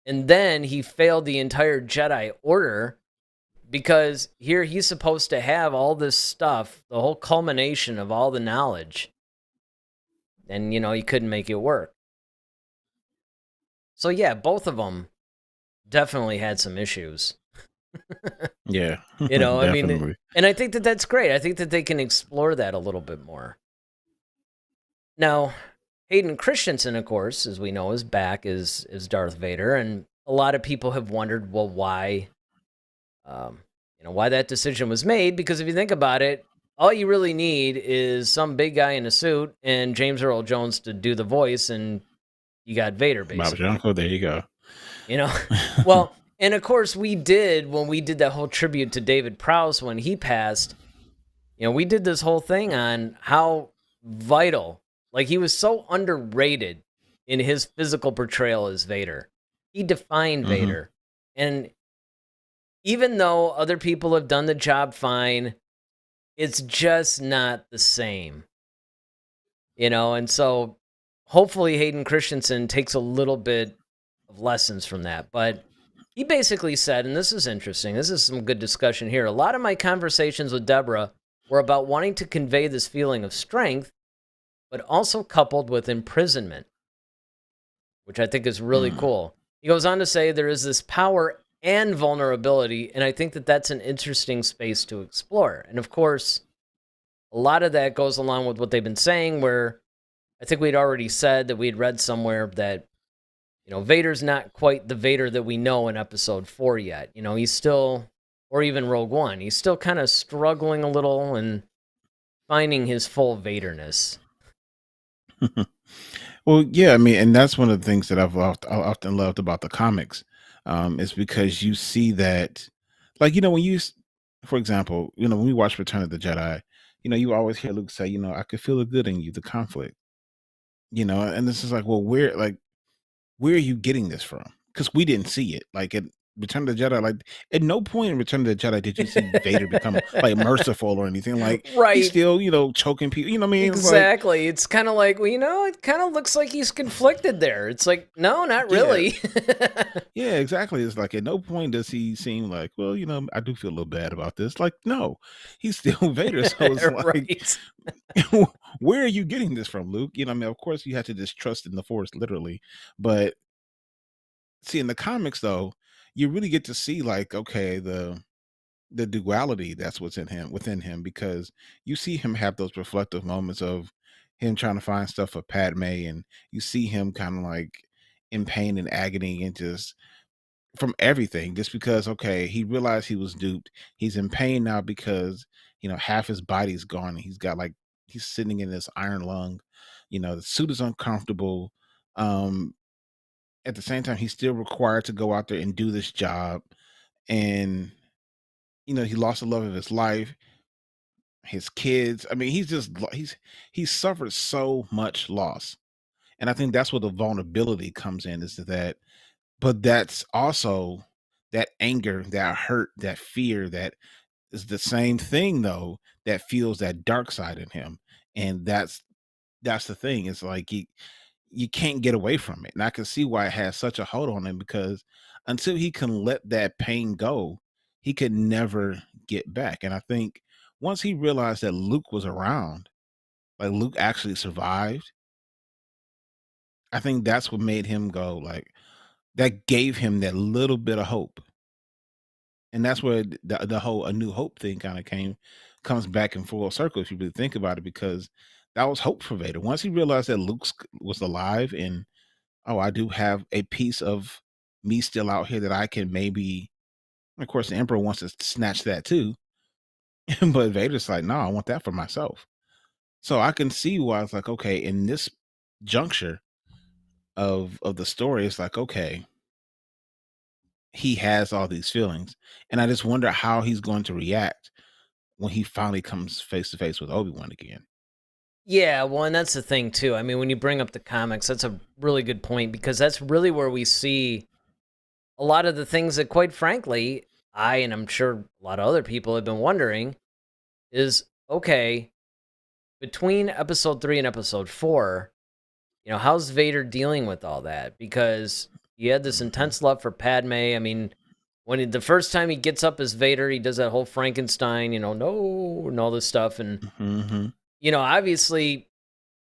and then he failed the entire Jedi Order, because here he's supposed to have all this stuff, the whole culmination of all the knowledge, and, he couldn't make it work. So yeah, both of them definitely had some issues. Yeah. I mean, and I think that that's great. I think that they can explore that a little bit more. Now, Hayden Christensen, of course, as we know, is back as Darth Vader, and a lot of people have wondered, well, why, why that decision was made. Because if you think about it, all you really need is some big guy in a suit and James Earl Jones to do the voice, and you got Vader, basically. Bob Junko, there you go. Well, and of course when we did that whole tribute to David Prowse when he passed, we did this whole thing on how vital, like, he was so underrated in his physical portrayal as Vader. He defined Vader. And even though other people have done the job fine, it's just not the same. And so hopefully Hayden Christensen takes a little bit of lessons from that. But he basically said, and this is interesting, this is some good discussion here, a lot of my conversations with Deborah were about wanting to convey this feeling of strength, but also coupled with imprisonment, which I think is really cool. He goes on to say there is this power and vulnerability, and I think that that's an interesting space to explore. And of course, a lot of that goes along with what they've been saying, where I think we'd already said that we'd read somewhere that, Vader's not quite the Vader that we know in Episode 4 yet. He's still, or even Rogue One, he's still kind of struggling a little and finding his full Vaderness. Well, yeah, I mean, and that's one of the things that I often loved about the comics, is because you see that, like, for example, when we watch Return of the Jedi, you always hear Luke say, I could feel the good in you, the conflict, and this is like, well, where are you getting this from? Because we didn't see it. Like, Return of the Jedi, like at no point in Return of the Jedi did you see Vader become like merciful or anything. Like he's Right. still, choking people. You know what I mean? It's like, Exactly. It's kind of like, well, it kind of looks like he's conflicted there. It's like, no, not yeah, really. yeah, exactly. It's like at no point does he seem like, well, I do feel a little bad about this. Like, no, he's still Vader. So it's like, Right. where are you getting this from, Luke? I mean, of course you have to just trust in the Force, literally, but see, in the comics though, you really get to see like, okay, the duality that's what's in him within him, because you see him have those reflective moments of him trying to find stuff for Padme, and you see him kind of like in pain and agony and just from everything, just because okay, he realized he was duped. He's in pain now because half his body's gone, and he's sitting in this iron lung. The suit is uncomfortable. um at the same time, he's still required to go out there and do this job. And he lost the love of his life, his kids. I mean, he's suffered so much loss. And I think that's where the vulnerability comes in, is that, but that's also that anger, that hurt, that fear, that is the same thing though that feels that dark side in him. And that's the thing. It's like you can't get away from it. And I can see why it has such a hold on him, because until he can let that pain go, he could never get back. And I think once he realized that Luke was around, like Luke actually survived, I think that's what made him go, like, that gave him that little bit of hope. And that's where the whole A New Hope thing kind of comes back in full circle, if you really think about it, because that was hope for Vader. Once he realized that Luke was alive, and oh, I do have a piece of me still out here that I can maybe. Of course, the Emperor wants to snatch that too, but Vader's like, no, I want that for myself. So I can see why it's like, okay, in this juncture of the story, it's like, okay, he has all these feelings, and I just wonder how he's going to react when he finally comes face to face with Obi-Wan again. Yeah, well, and that's the thing too. I mean, when you bring up the comics, that's a really good point, because that's really where we see a lot of the things that, quite frankly, and I'm sure a lot of other people have been wondering is, okay, between episode 3 and episode 4, how's Vader dealing with all that? Because he had this Hmm. intense love for Padme. I mean, the first time he gets up as Vader, he does that whole Frankenstein, no, and all this stuff. And, Hmm. obviously,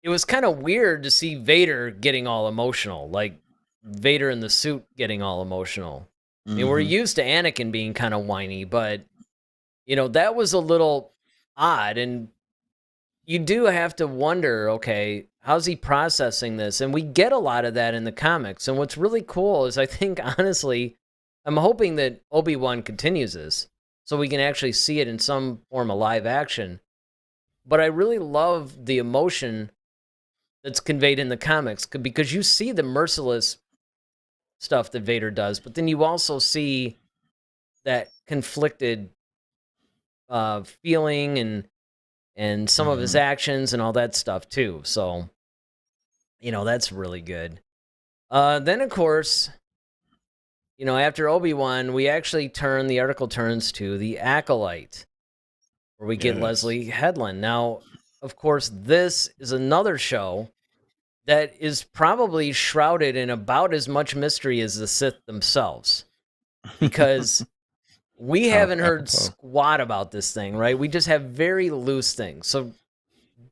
it was kind of weird to see Vader getting all emotional, like Vader in the suit getting all emotional. I mean, we're Hmm. used to Anakin being kind of whiny, but, that was a little odd. And you do have to wonder, okay, how's he processing this? And we get a lot of that in the comics. And what's really cool is, I think, honestly, I'm hoping that Obi-Wan continues this so we can actually see it in some form of live action. But I really love the emotion that's conveyed in the comics, because you see the merciless stuff that Vader does, but then you also see that conflicted feeling and some of his Hmm. actions and all that stuff too. So, that's really good. Then, of course, after Obi-Wan, the article turns to the Acolyte, where we get Yes. Leslie Headland. Now, of course, this is another show that is probably shrouded in about as much mystery as the Sith themselves, because we How haven't heard apropos. squat about this thing, right? We just have very loose things. So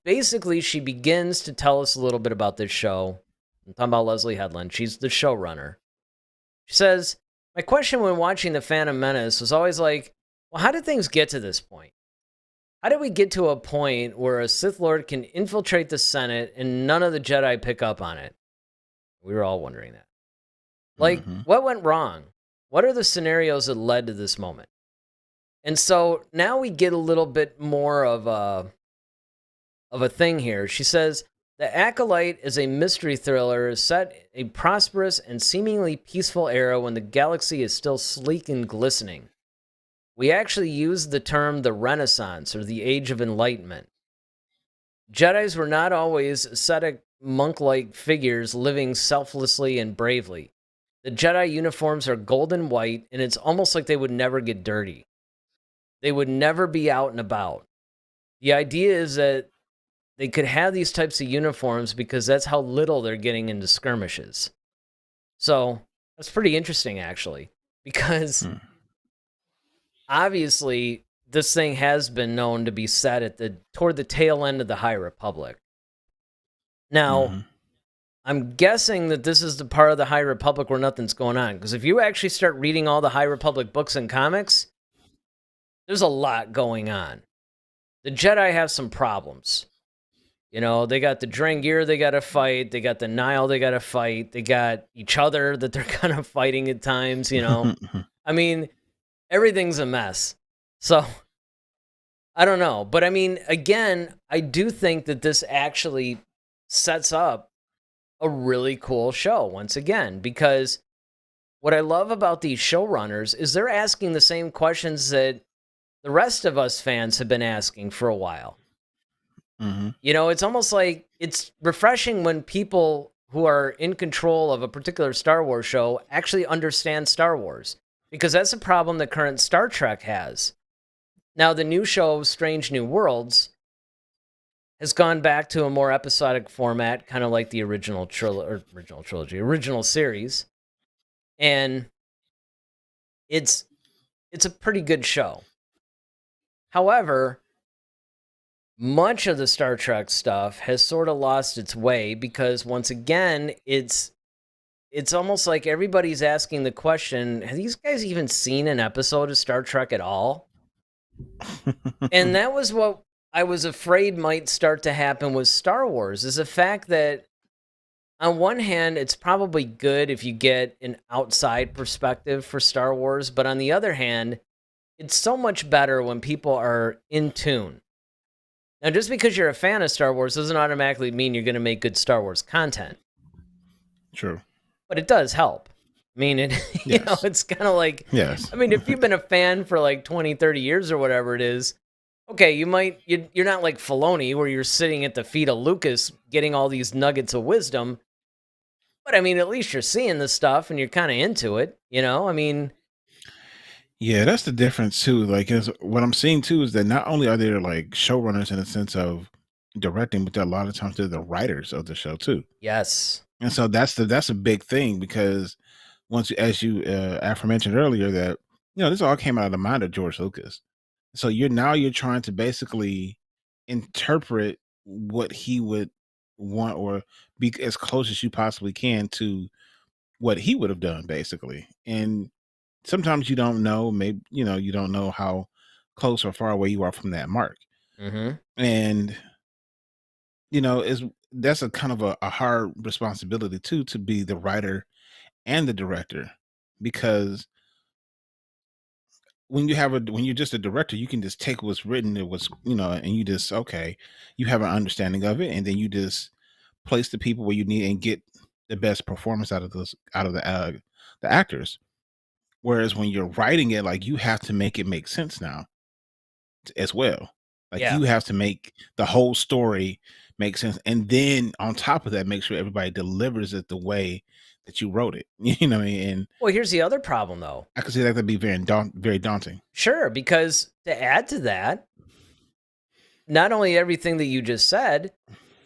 basically, she begins to tell us a little bit about this show. I'm talking about Leslie Headland. She's the showrunner. She says, my question when watching The Phantom Menace was always like, well, how did things get to this point? How did we get to a point where a Sith Lord can infiltrate the Senate and none of the Jedi pick up on it? We were all wondering that. Like, Hmm. what went wrong? What are the scenarios that led to this moment? And so now we get a little bit more of a thing here. She says, the Acolyte is a mystery thriller set a prosperous and seemingly peaceful era when the galaxy is still sleek and glistening. We actually use the term the Renaissance, or the Age of Enlightenment. Jedis were not always ascetic monk-like figures living selflessly and bravely. The Jedi uniforms are golden white, and it's almost like they would never get dirty. They would never be out and about. The idea is that they could have these types of uniforms because that's how little they're getting into skirmishes. So that's pretty interesting, actually, because obviously this thing has been known to be set toward the tail end of the High Republic. Now, I'm guessing that this is the part of the High Republic where nothing's going on, because if you actually start reading all the High Republic books and comics, there's a lot going on. The Jedi have some problems. You know, they got the Drangir they got to fight. They got the Nile they got to fight. They got each other that they're kind of fighting at times, you know. I mean, everything's a mess. So, I don't know. But I mean, again, I do think that this actually sets up a really cool show once again, because what I love about these showrunners is they're asking the same questions that the rest of us fans have been asking for a while. You know, it's almost like it's refreshing when people who are in control of a particular Star Wars show actually understand Star Wars, because that's a problem that current Star Trek has. Now, the new show, Strange New Worlds, has gone back to a more episodic format, kind of like the original series. And it's a pretty good show. However, much of the Star Trek stuff has sort of lost its way because, once again, it's almost like everybody's asking the question, have these guys even seen an episode of Star Trek at all? And that was what I was afraid might start to happen with Star Wars, is the fact that, on one hand, it's probably good if you get an outside perspective for Star Wars, but on the other hand, it's so much better when people are in tune. Now, just because you're a fan of Star Wars doesn't automatically mean you're going to make good Star Wars content. True. But it does help. I mean, you know, it's kind of like, I mean, if you've been a fan for like 20, 30 years or whatever it is, okay, you're not like Filoni where you're sitting at the feet of Lucas getting all these nuggets of wisdom. But I mean, at least you're seeing this stuff and you're kind of into it, you know? I mean, yeah, that's the difference too. Like, what I'm seeing too is that not only are there like showrunners in the sense of directing, but a lot of times they're the writers of the show too. Yes. And so that's a big thing, because as you aforementioned earlier, that this all came out of the mind of George Lucas. So you're trying to basically interpret what he would want, or be as close as you possibly can to what he would have done, basically. And sometimes you don't know, maybe you don't know how close or far away you are from that mark. And that's a kind of a hard responsibility too, to be the writer and the director, because when you're just a director, you can just take what's written, and you just, okay, you have an understanding of it, and then you just place the people where you need and get the best performance out of the actors. Whereas when you're writing it, like, you have to make it make sense now as well. Like, you have to make the whole story make sense, and then on top of that, make sure everybody delivers it the way that you wrote it. You know what I mean? And well, here's the other problem, though. I could see that could be very daunting. Sure, because to add to that, not only everything that you just said,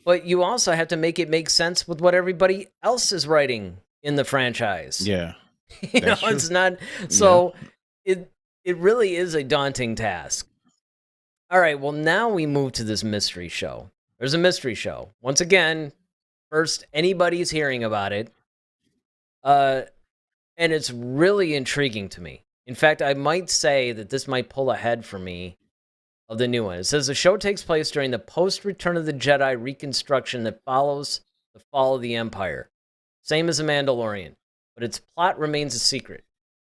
but you also have to make it make sense with what everybody else is writing in the franchise. Yeah. You know, true. it's not so. It really is a daunting task. All right, well, now we move to this mystery show. There's a mystery show. Once again, first anybody's hearing about it. And it's really intriguing to me. In fact, I might say that this might pull ahead for me of the new one. It says the show takes place during the post-Return of the Jedi reconstruction that follows the fall of the Empire. Same as The Mandalorian, but its plot remains a secret.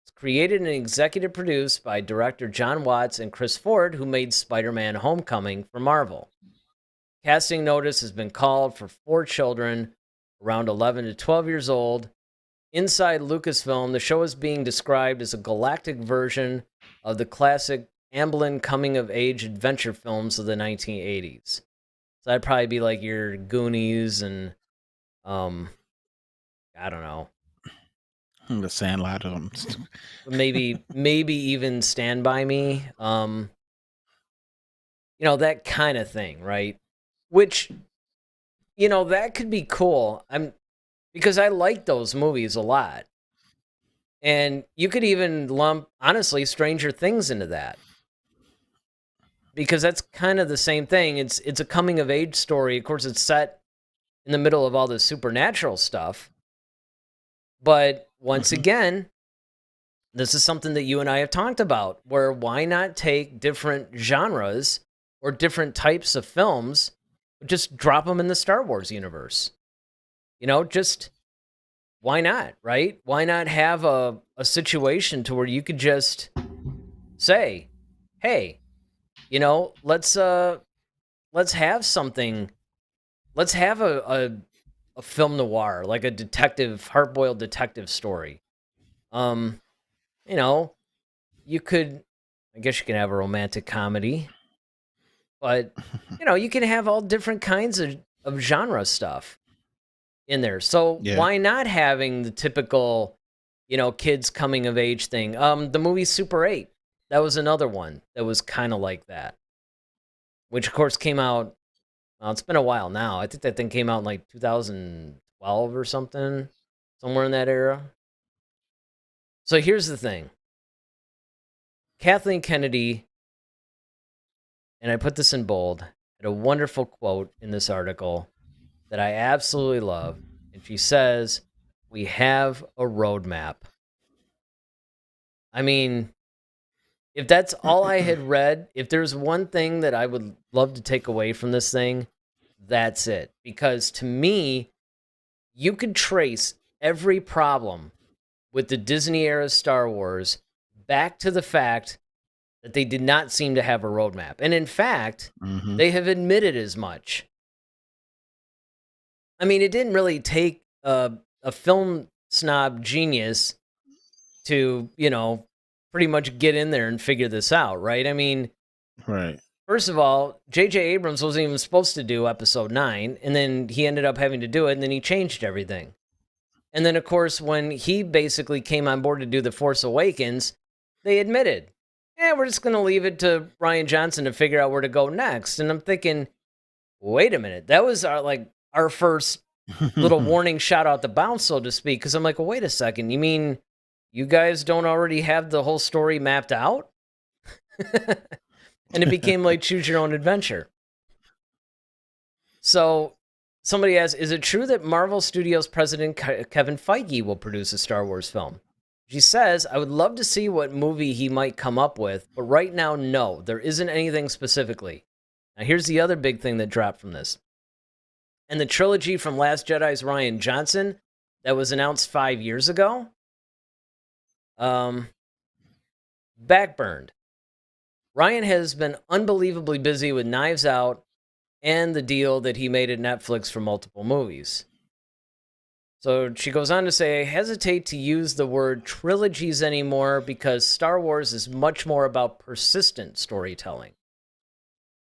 It's created and executive produced by director John Watts and Chris Ford, who made Spider-Man Homecoming for Marvel. Casting notice has been called for 4 children, around 11 to 12 years old. Inside Lucasfilm, the show is being described as a galactic version of the classic Amblin coming-of-age adventure films of the 1980s. So that'd probably be like your Goonies and, I don't know. The Sandlot or something. maybe even Stand By Me. That kind of thing, right? Which, that could be cool. Because I like those movies a lot. And you could even lump, honestly, Stranger Things into that. Because that's kind of the same thing. It's a coming of age story. Of course, it's set in the middle of all this supernatural stuff. But once again, this is something that you and I have talked about, where why not take different genres or different types of films, just drop them in the Star Wars universe? Just why not, right? Why not have a situation to where you could just say, hey, let's have something. Let's have a film noir, like a detective, hard-boiled detective story. You know, you could, I guess you can have a romantic comedy, but you can have all different kinds of genre stuff in there. So Yeah. why not having the typical, kids coming of age thing? The movie Super 8, that was another one that was kind of like that, which of course came out. Well, it's been a while now. I think that thing came out in like 2012 or something, somewhere in that era. So here's the thing. Kathleen Kennedy, and I put this in bold, had a wonderful quote in this article that I absolutely love. And she says, "We have a roadmap." I mean, if that's all I had read, if there's one thing that I would love to take away from this thing, that's it. Because to me, you could trace every problem with the Disney era Star Wars back to the fact that they did not seem to have a roadmap. And in fact, they have admitted as much. I mean, it didn't really take a film snob genius to, pretty much get in there and figure this out, right? I mean, Right. first of all, J.J. Abrams wasn't even supposed to do episode 9, and then he ended up having to do it, and then he changed everything. And then, of course, when he basically came on board to do The Force Awakens, they admitted, we're just going to leave it to Rian Johnson to figure out where to go next. And I'm thinking, wait a minute, that was our first little warning shot out the bounce, so to speak, because I'm like, well, wait a second, you mean you guys don't already have the whole story mapped out? And it became like choose your own adventure. So somebody asks, is it true that Marvel Studios president Kevin Feige will produce a Star Wars film? She says, I would love to see what movie he might come up with, but right now, no, there isn't anything specifically. Now, here's the other big thing that dropped from this. And the trilogy from Last Jedi's Rian Johnson that was announced 5 years ago, backburned. Rian has been unbelievably busy with Knives Out and the deal that he made at Netflix for multiple movies. So she goes on to say, I hesitate to use the word trilogies anymore because Star Wars is much more about persistent storytelling.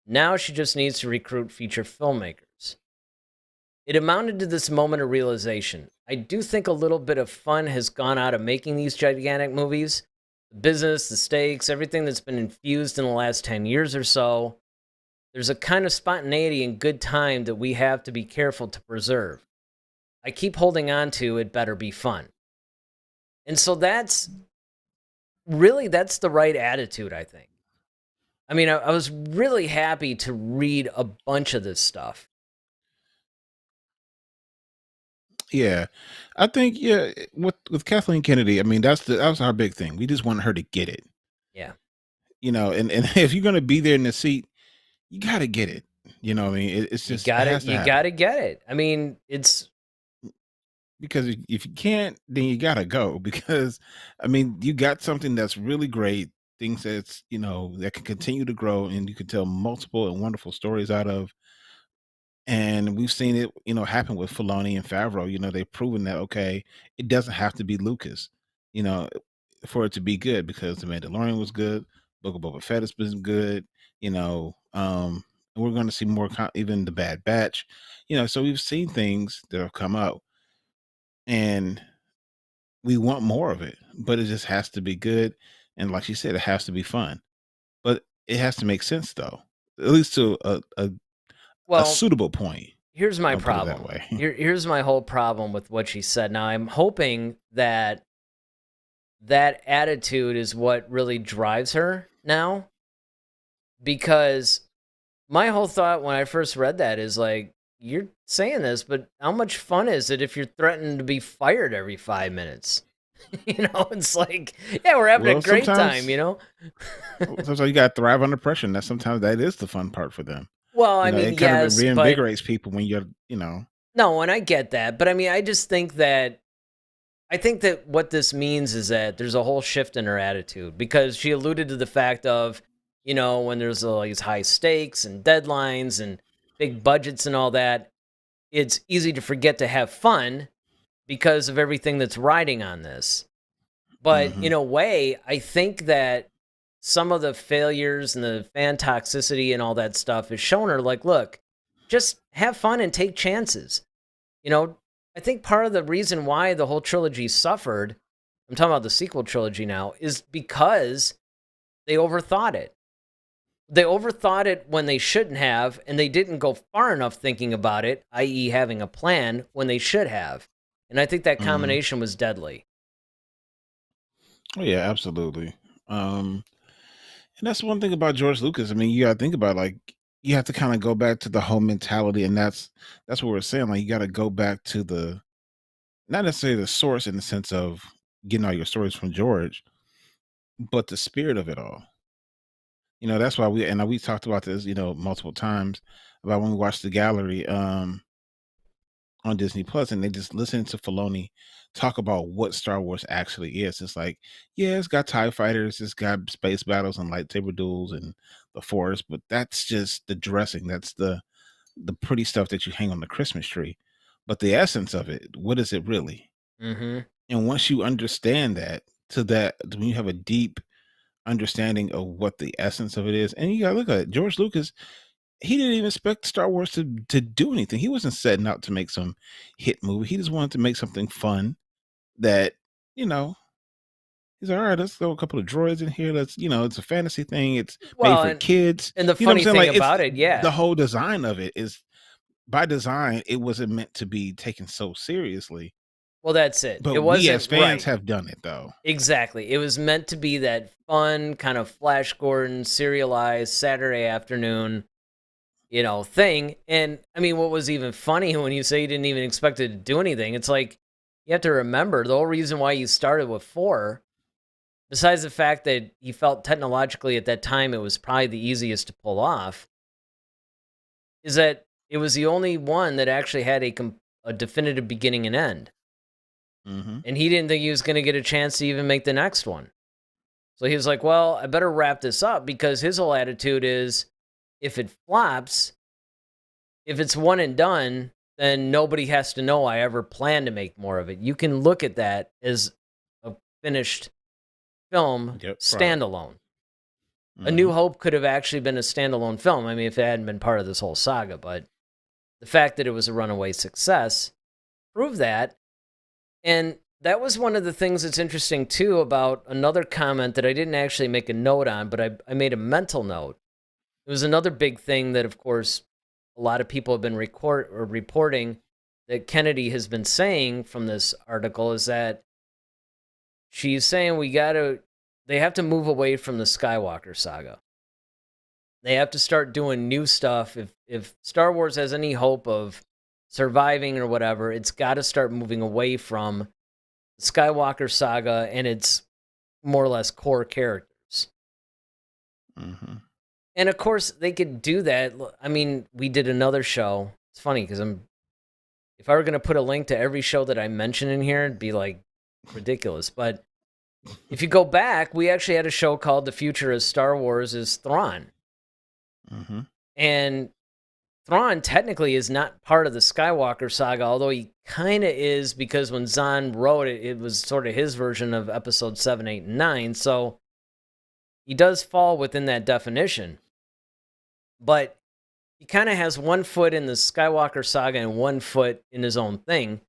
Now she just needs to recruit feature filmmakers. It amounted to this moment of realization. I do think a little bit of fun has gone out of making these gigantic movies. The business, the stakes, everything that's been infused in the last 10 years or so. There's a kind of spontaneity and good time that we have to be careful to preserve. I keep holding on to it better be fun. And so that's the right attitude, I think. I mean, I was really happy to read a bunch of this stuff. Yeah, I think with Kathleen Kennedy, I mean that was our big thing. We just wanted her to get it. Yeah. And if you're gonna be there in the seat, you gotta get it. You know what I mean? It's just you it has to happen. gotta get it. I mean, it's because if you can't, then you gotta go. Because I mean, you got something that's really great, things that's that can continue to grow, and you can tell multiple and wonderful stories out of. And we've seen it, happen with Filoni and Favreau. They've proven that okay, it doesn't have to be Lucas, you know, for it to be good because The Mandalorian was good, Book of Boba Fett has been good, and we're going to see more, even The Bad Batch, so we've seen things that have come out, and we want more of it, but it just has to be good. And like she said, it has to be fun, but it has to make sense though, at least to a Well, suitable point. here's my I'll put it that problem. way. Here's my whole problem with what she said. Now, I'm hoping that that attitude is what really drives her now, because my whole thought when I first read that is like, you're saying this, but how much fun is it if you're threatened to be fired every 5 minutes? It's like, yeah, we're having a Well, great time. sometimes you got to thrive under pressure, and sometimes that is the fun part for them. Well, I mean, It kind of yes, but reinvigorates people when you're. no, and I get that. But I mean, I think that what this means is that there's a whole shift in her attitude, because she alluded to the fact of, when there's all these high stakes and deadlines and big budgets and all that, it's easy to forget to have fun because of everything that's riding on this. But Mhm. in a way, I think that some of the failures and the fan toxicity and all that stuff is showing her, like, look, just have fun and take chances. I think part of the reason why the whole trilogy suffered, I'm talking about the sequel trilogy now, is because they overthought it. They overthought it when they shouldn't have, and they didn't go far enough thinking about it, i.e., having a plan when they should have. And I think that Mhm. combination was deadly. Oh yeah, absolutely. And that's one thing about George Lucas. I mean, you got to think about, like, you have to kind of go back to the whole mentality, and that's what we're saying. Like, you got to go back to the not necessarily the source in the sense of getting all your stories from George, but the spirit of it all. That's why we talked about this, multiple times about when we watched the gallery on Disney Plus, and they just listen to Filoni talk about what Star Wars actually is. It's like, yeah, it's got TIE fighters, it's got space battles and lightsaber duels and the Force, but that's just the dressing. That's the pretty stuff that you hang on the Christmas tree. But the essence of it, what is it really? Mm-hmm. And once you understand that, when you have a deep understanding of what the essence of it is, and you gotta look at it, George Lucas, he didn't even expect Star Wars to do anything. He wasn't setting out to make some hit movie. He just wanted to make something fun that, you know, he's like, all right, let's throw a couple of droids in here. It's a fantasy thing. It's made Well, for kids. and the You know what I'm funny saying? thing Like, it's about it, the yeah. whole design of it is by design, it wasn't meant to be taken so seriously. Well, that's it. But It we as wasn't fans right. have done it though. Exactly. It was meant to be that fun kind of Flash Gordon serialized Saturday afternoon, thing. And I mean, what was even funny when you say you didn't even expect it to do anything, it's like, you have to remember the whole reason why you started with 4, besides the fact that he felt technologically at that time it was probably the easiest to pull off, is that it was the only one that actually had a definitive beginning and end. Hmm. And he didn't think he was going to get a chance to even make the next one. So he was like, well, I better wrap this up, because his whole attitude is, if it flops, if it's one and done, then nobody has to know I ever plan to make more of it. You can look at that as a finished film Yep. Product. standalone. A Hmm. New Hope could have actually been a standalone film. I mean, if it hadn't been part of this whole saga, but the fact that it was a runaway success proved that. And that was one of the things that's interesting too about another comment that I didn't actually make a note on, but I made a mental note. It was another big thing that, of course, a lot of people have been reporting that Kennedy has been saying from this article, is that she's saying they have to move away from the Skywalker saga. They have to start doing new stuff. If Star Wars has any hope of surviving or whatever, it's got to start moving away from the Skywalker saga and its more or less core characters. Hmm. And of course, they could do that. I mean, we did another show. It's funny because if I were going to put a link to every show that I mention in here, it'd be like ridiculous. But if you go back, we actually had a show called The Future of Star Wars is Thrawn. Hmm. And Thrawn technically is not part of the Skywalker saga, although he kind of is, because when Zahn wrote it, it was sort of his version of episode 7, 8, and 9. So he does fall within that definition. But he kind of has one foot in the Skywalker saga and one foot in his own thing,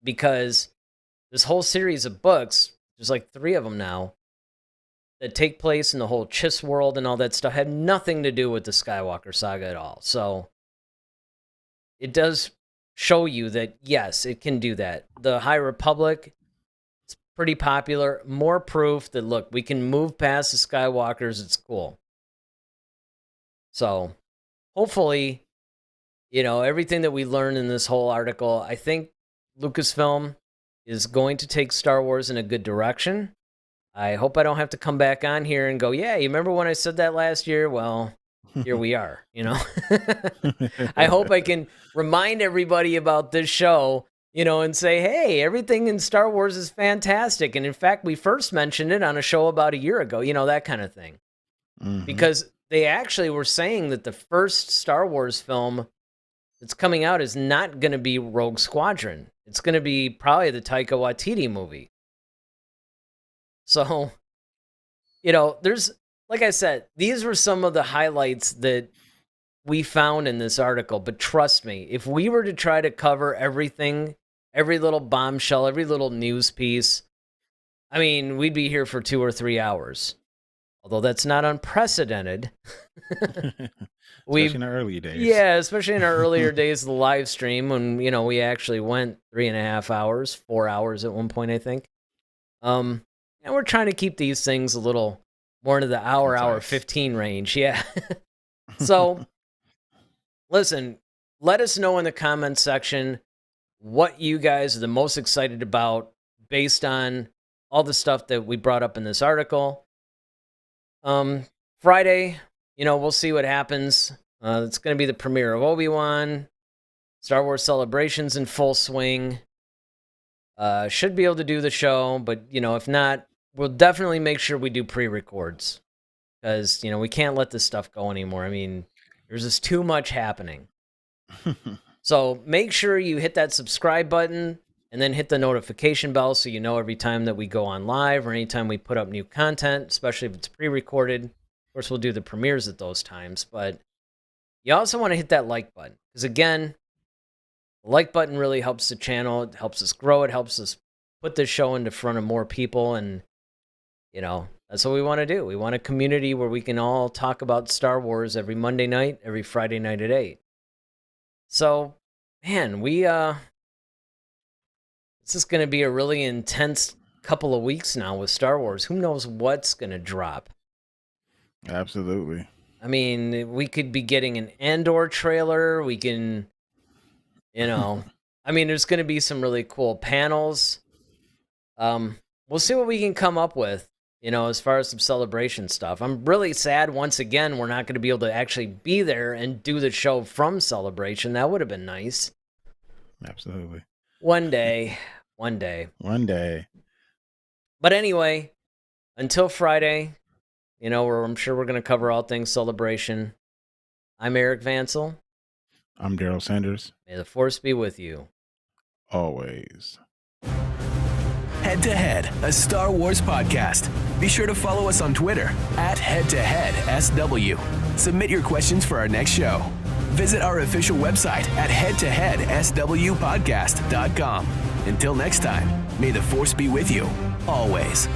because this whole series of books, there's like 3 of them now, that take place in the whole Chiss world and all that stuff, had nothing to do with the Skywalker saga at all. So it does show you that, yes, it can do that. The High Republic, it's pretty popular. More proof that, look, we can move past the Skywalkers. It's cool. So hopefully, everything that we learned in this whole article, I think Lucasfilm is going to take Star Wars in a good direction. I hope I don't have to come back on here and go, yeah, you remember when I said that last year? Well, here we are, I hope I can remind everybody about this show, and say, hey, everything in Star Wars is fantastic. And in fact, we first mentioned it on a show about a year ago, that kind of thing. Mm-hmm. Because they actually were saying that the first Star Wars film that's coming out is not going to be Rogue Squadron. It's going to be probably the Taika Waititi movie. So, there's, like I said, these were some of the highlights that we found in this article. But trust me, if we were to try to cover everything, every little bombshell, every little news piece, I mean, we'd be here for 2 or 3 hours. Although that's not unprecedented. Especially in our earlier days. Yeah, especially in our earlier days of the live stream when, we actually went 3.5 hours, 4 hours at one point, I think. And we're trying to keep these things a little more into the hour 15 range. Yeah. So, listen, let us know in the comments section what you guys are the most excited about based on all the stuff that we brought up in this article. Friday, we'll see what happens. It's going to be the premiere of Obi-Wan. Star Wars Celebration's in full swing. Should be able to do the show, but, if not, we'll definitely make sure we do pre-records. Because, we can't let this stuff go anymore. I mean, there's just too much happening. So make sure you hit that subscribe button and then hit the notification bell so you know every time that we go on live or anytime we put up new content, especially if it's pre-recorded. Of course, we'll do the premieres at those times, but you also want to hit that like button because, again, the like button really helps the channel. It helps us grow. It helps us put this show into front of more people, and, that's what we want to do. We want a community where we can all talk about Star Wars every Monday night, every Friday night at 8. So, man, this is going to be a really intense couple of weeks now with Star Wars. Who knows what's going to drop? Absolutely. I mean, we could be getting an Andor trailer. We can, I mean, there's going to be some really cool panels. We'll see what we can come up with, as far as some celebration stuff. I'm really sad, once again, we're not going to be able to actually be there and do the show from Celebration. That would have been nice. Absolutely. One day. But anyway, until Friday, where I'm sure we're going to cover all things Celebration. I'm Eric Vansel. I'm Daryl Sanders. May the Force be with you. Always. Head to Head, a Star Wars podcast. Be sure to follow us on Twitter @HeadToHeadSW. Submit your questions for our next show. Visit our official website at headtoheadswpodcast.com. Until next time, may the Force be with you, always.